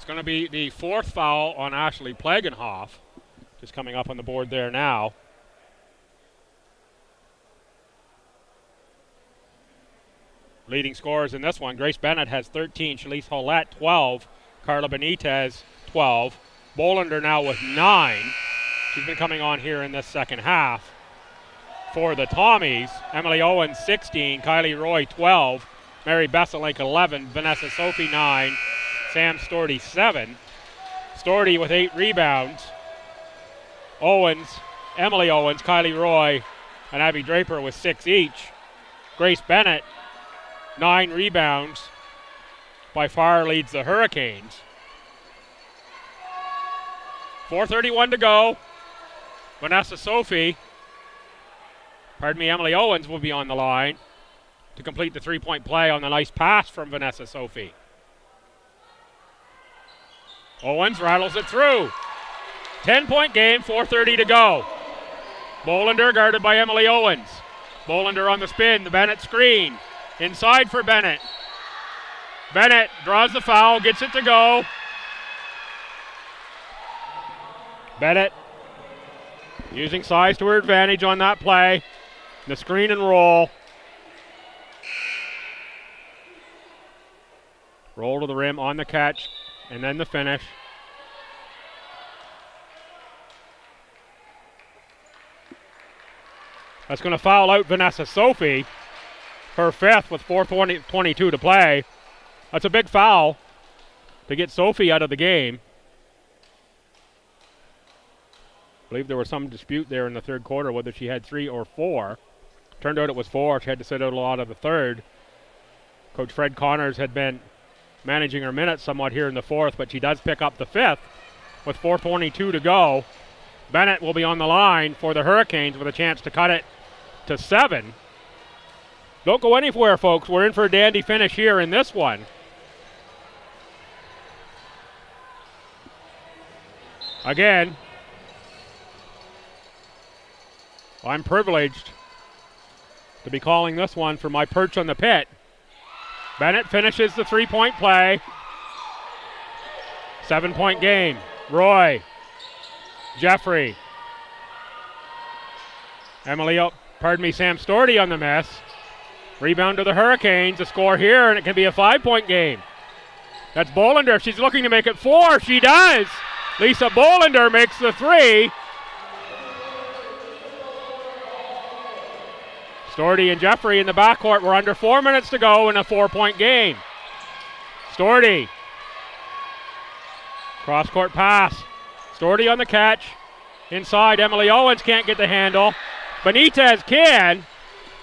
going to be the fourth foul on Ashley Plagenhoff. Just coming up on the board there now. Leading scorers in this one, Grace Bennett has 13, Shalise Hollett 12, Carla Benitez 12, Bolander now with 9. She's been coming on here in this second half. For the Tommies, Emily Owens 16, Kylie Roy 12, Mary Besselink 11, Vanessa Sophie 9, Sam Storty 7. Storty with 8 rebounds. Owens, Emily Owens, Kylie Roy, and Abby Draper with 6 each. Grace Bennett, 9 rebounds, by far leads the Hurricanes. 4:31 to go. Emily Owens will be on the line to complete the 3-point play on the nice pass from Vanessa Sophie. Owens rattles it through. 10-point game, 4:30 to go. Bolander guarded by Emily Owens. Bolander on the spin, the Bennett screen. Inside for Bennett. Bennett draws the foul, gets it to go. Bennett using size to her advantage on that play. The screen and roll. Roll to the rim on the catch, and then the finish. That's going to foul out Vanessa Sophie, her fifth with 4:22 to play. That's a big foul to get Sophie out of the game. I believe there was some dispute there in the third quarter whether she had 3 or 4. Turned out it was 4. She had to sit out a lot of the third. Coach Fred Connors had been managing her minutes somewhat here in the fourth, but she does pick up the fifth with 4:22 to go. Bennett will be on the line for the Hurricanes with a chance to cut it to 7. Don't go anywhere, folks. We're in for a dandy finish here in this one. Again, I'm privileged to be calling this one from my perch on the pit. Bennett finishes the 3-point play. 7-point game. Roy, Jeffrey, Sam Storty on the miss. Rebound to the Hurricanes. A score here, and it can be a 5-point game. That's Bolander. She's looking to make it 4. She does. Lisa Bolander makes the 3. Storty and Jeffrey in the backcourt. We're under 4 minutes to go in a 4-point game. Storty. Cross-court pass. Storty on the catch. Inside, Emily Owens can't get the handle. Benitez can.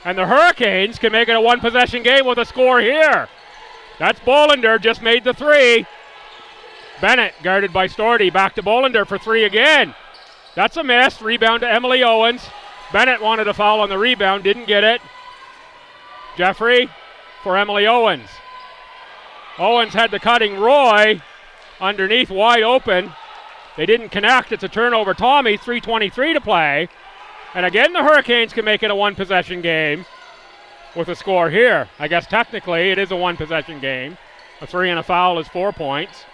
And the Hurricanes can make it a one-possession game with a score here. That's Bolander, just made the 3. Bennett guarded by Storty. Back to Bolander for 3 again. That's a miss. Rebound to Emily Owens. Bennett wanted a foul on the rebound, didn't get it. Jeffrey for Emily Owens. Owens had the cutting Roy underneath, wide open. They didn't connect. It's a turnover. Tommy, 3:23 to play. And again, the Hurricanes can make it a one-possession game with a score here. I guess technically it is a one-possession game. A 3 and a foul is 4 points.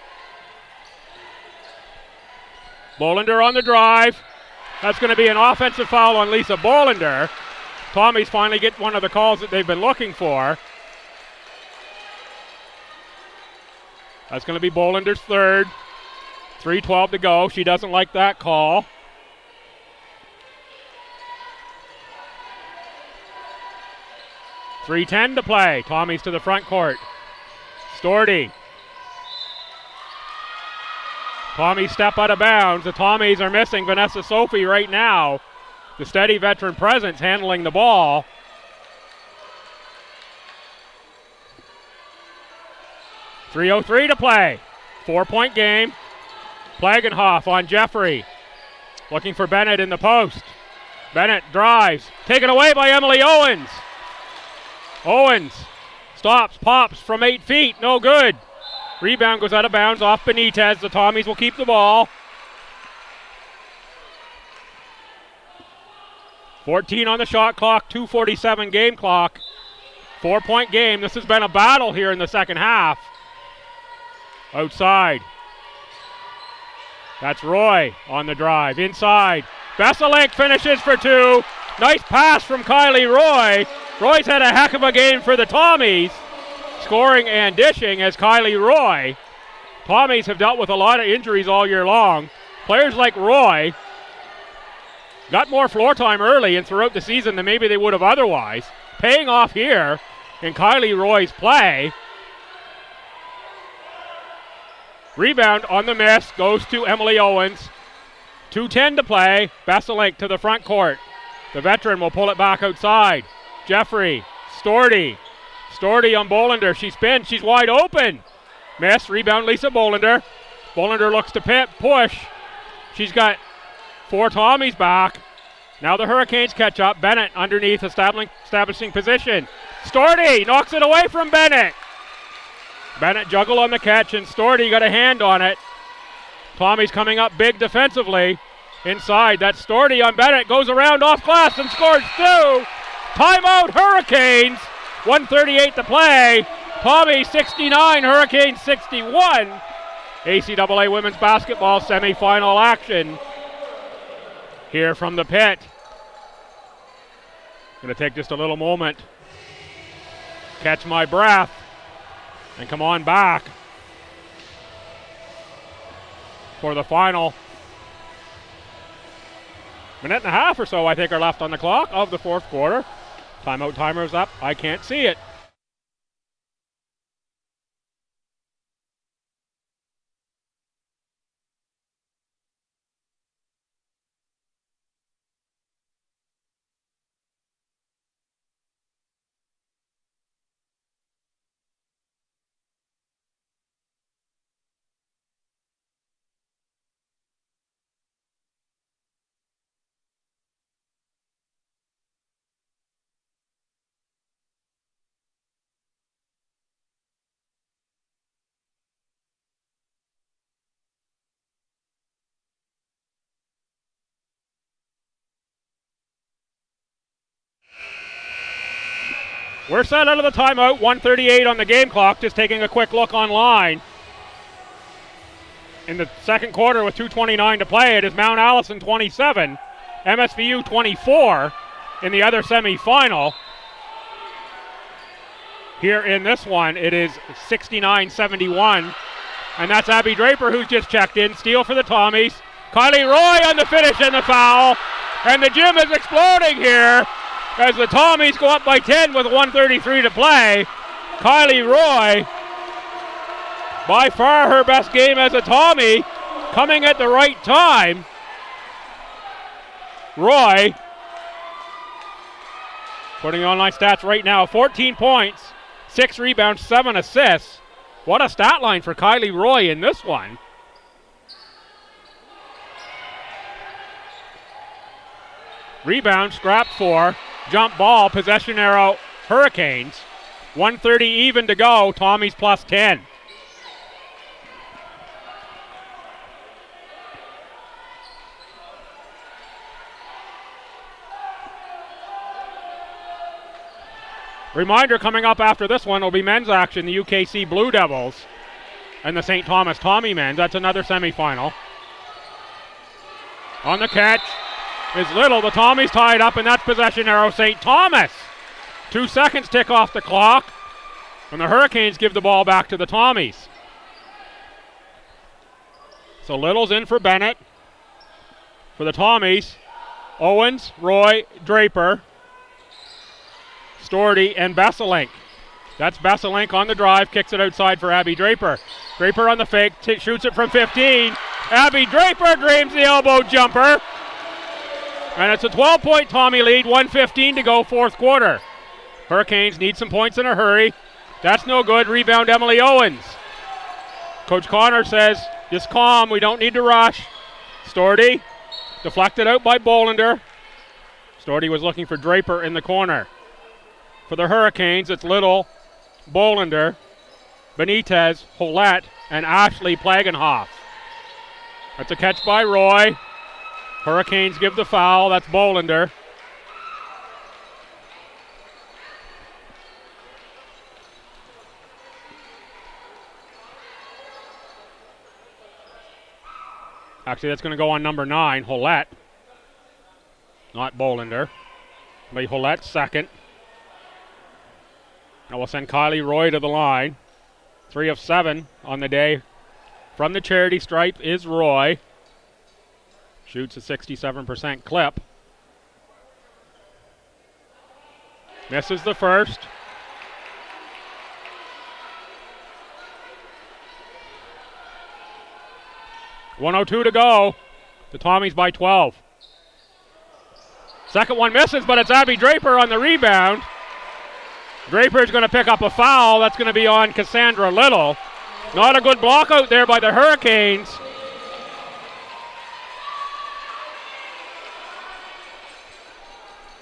Bolander on the drive. That's going to be an offensive foul on Lisa Bolander. Tommies finally get one of the calls that they've been looking for. That's going to be Bolander's third. 3:12 to go. She doesn't like that call. .310 to play. Tommies to the front court. Storty. Tommies step out of bounds. The Tommies are missing Vanessa Sophie right now. The steady veteran presence handling the ball. .303 to play. 4-point game. Plagenhoff on Jeffrey. Looking for Bennett in the post. Bennett drives. Taken away by Emily Owens. Owens stops, pops from 8 feet. No good. Rebound goes out of bounds off Benitez. The Tommies will keep the ball. 14 on the shot clock, 2:47 game clock. 4-point game. This has been a battle here in the second half. Outside. That's Roy on the drive. Inside. Besselink finishes for two. Nice pass from Kylie Roy. Roy's had a heck of a game for the Tommies. Scoring and dishing as Kylie Roy. Tommies have dealt with a lot of injuries all year long. Players like Roy got more floor time early and throughout the season than maybe they would have otherwise. Paying off here in Kylie Roy's play. Rebound on the miss goes to Emily Owens. 2:10 to play. Besselink to the front court. The veteran will pull it back outside. Jeffrey, Stordy. Stordy on Bolander. She spins. She's wide open. Miss. Rebound Lisa Bolander. Bolander looks to push. She's got 4 Tommies back. Now the Hurricanes catch up. Bennett underneath establishing position. Stordy knocks it away from Bennett. Bennett juggle on the catch and Stordy got a hand on it. Tommy's coming up big defensively. Inside, that's Stordy on Bennett. Goes around off glass and scores 2. Timeout Hurricanes. 1:38 to play. Tommy 69, Hurricanes 61. ACAA women's basketball semifinal action here from the pit. Going to take just a little moment. Catch my breath. And come on back for the final minute and a half or so, I think, are left on the clock of the fourth quarter. Timeout timer's up. I can't see it. We're set out of the timeout, 1:38 on the game clock. Just taking a quick look online. In the second quarter with 2:29 to play, it is Mount Allison 27, MSVU 24 in the other semifinal. Here in this one, it is 69-71, and that's Abby Draper who's just checked in. Steal for the Tommies. Kylie Roy on the finish and the foul, and the gym is exploding here as the Tommies go up by 10 with 1:33 to play. Kylie Roy, by far her best game as a Tommy, coming at the right time. Roy, putting on my stats right now, 14 points, 6 rebounds, 7 assists. What a stat line for Kylie Roy in this one. Rebound, scrapped for. Jump ball, possession arrow, Hurricanes. 1:30 even to go, Tommies plus 10. Reminder, coming up after this one will be men's action, the UKC Blue Devils and the St. Thomas Tommy men's. That's another semifinal. On the catch is Little. The Tommies tied up, and that's possession arrow St. Thomas. 2 seconds tick off the clock, and the Hurricanes give the ball back to the Tommies. So Little's in for Bennett. For the Tommies, Owens, Roy, Draper, Stordy, and Besselink. That's Besselink on the drive, kicks it outside for Abby Draper. Draper on the fake, shoots it from 15. Abby Draper dreams the elbow jumper. And it's a 12-point Tommy lead, 1:15 to go, fourth quarter. Hurricanes need some points in a hurry. That's no good. Rebound Emily Owens. Coach Connor says, just calm, we don't need to rush. Stordy, deflected out by Bolander. Stordy was looking for Draper in the corner. For the Hurricanes, it's Little, Bolander, Benitez, Hollett, and Ashley Plagenhoff. That's a catch by Roy. Hurricanes give the foul. That's Bolander. Actually, that's going to go on number 9, Holland. Not Bolander. But Holland second. And we'll send Kylie Roy to the line. 3 of 7 on the day. From the charity stripe is Roy. Shoots a 67% clip. Misses the first. .102 to go. The Tommies by 12. Second one misses, but it's Abby Draper on the rebound. Draper's going to pick up a foul. That's going to be on Cassandra Little. Not a good block out there by the Hurricanes.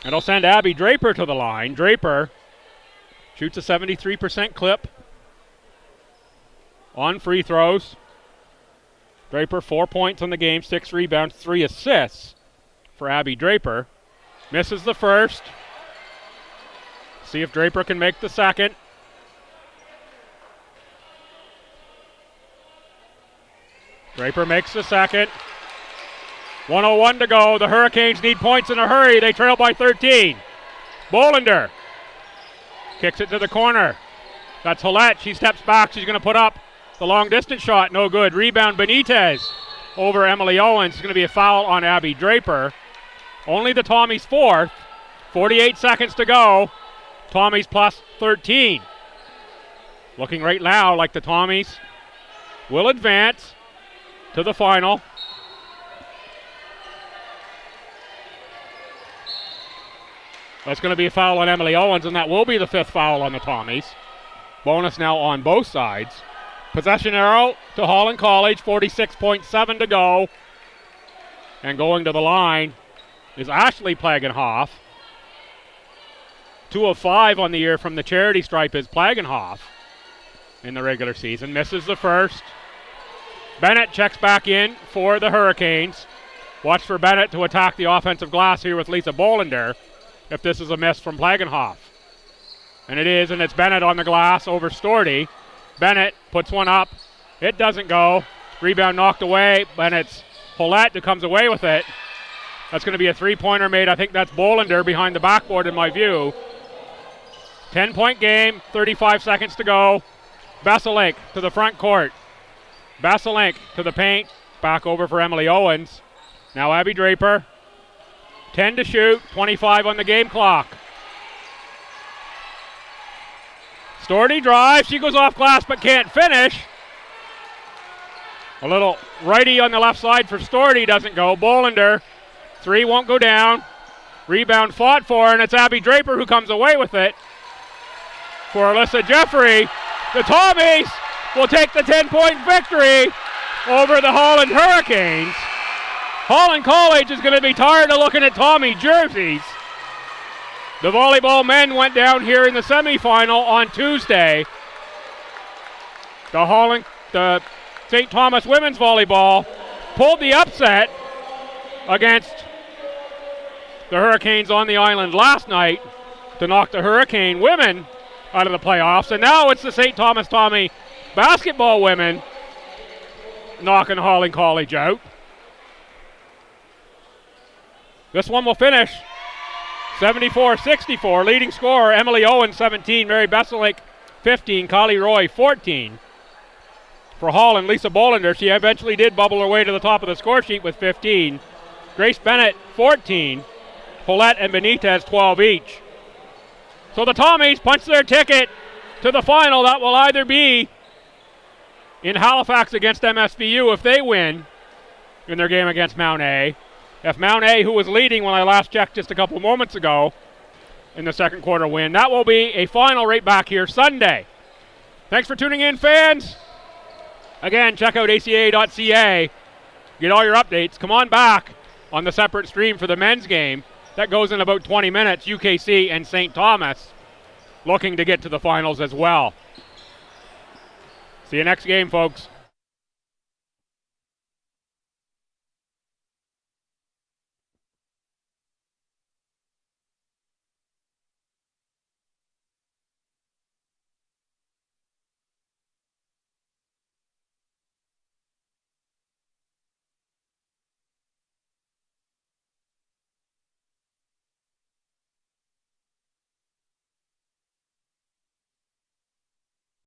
It'll send Abby Draper to the line. Draper shoots a 73% clip on free throws. Draper 4 points on the game, 6 rebounds, 3 assists for Abby Draper. Misses the first. See if Draper can make the second. Draper makes the second. 1:01 to go. The Hurricanes need points in a hurry. They trail by 13. Bolander kicks it to the corner. That's Holland. She steps back. She's going to put up the long distance shot. No good. Rebound Benitez over Emily Owens. It's going to be a foul on Abby Draper. Only the Tommies fourth. 48 seconds to go. Tommies plus 13. Looking right now like the Tommies will advance to the final. That's going to be a foul on Emily Owens, and that will be the 5th foul on the Tommies. Bonus now on both sides. Possession arrow to Holland College, 46.7 to go. And going to the line is Ashley Plagenhoff. 2 of 5 on the year from the charity stripe is Plagenhoff in the regular season. Misses the first. Bennett checks back in for the Hurricanes. Watch for Bennett to attack the offensive glass here with Lisa Bolander if this is a miss from Plagenhoff. And it is, and it's Bennett on the glass over Storty. Bennett puts one up. It doesn't go. Rebound knocked away. Bennett's Holland who comes away with it. That's going to be a 3-pointer made. I think that's Bolander behind the backboard in my view. 10-point game, 35 seconds to go. Besselink to the front court. Besselink to the paint. Back over for Emily Owens. Now Abby Draper. 10 to shoot, 25 on the game clock. Storty drives, she goes off glass but can't finish. A little righty on the left side for Storty, doesn't go. Bolander, 3 won't go down. Rebound fought for, and it's Abby Draper who comes away with it. For Alyssa Jeffrey, the Tommies will take the 10-point victory over the Holland Hurricanes. Holland College is going to be tired of looking at Tommy jerseys. The volleyball men went down here in the semifinal on Tuesday. The St. Thomas women's volleyball pulled the upset against the Hurricanes on the island last night to knock the Hurricane women out of the playoffs. And now it's the St. Thomas Tommy basketball women knocking Holland College out. This one will finish 74-64. Leading scorer, Emily Owens, 17. Mary Besselink, 15. Kylie Roy, 14. For Holland, Lisa Bolander, she eventually did bubble her way to the top of the score sheet with 15. Grace Bennett, 14. Paulette and Benitez, 12 each. So the Tommies punch their ticket to the final. That will either be in Halifax against MSVU if they win in their game against Mount A. If Mount A, who was leading when I last checked just a couple moments ago in the second quarter, win, that will be a final right back here Sunday. Thanks for tuning in, fans. Again, check out ACAA.ca. Get all your updates. Come on back on the separate stream for the men's game. That goes in about 20 minutes. UKC and St. Thomas looking to get to the finals as well. See you next game, folks.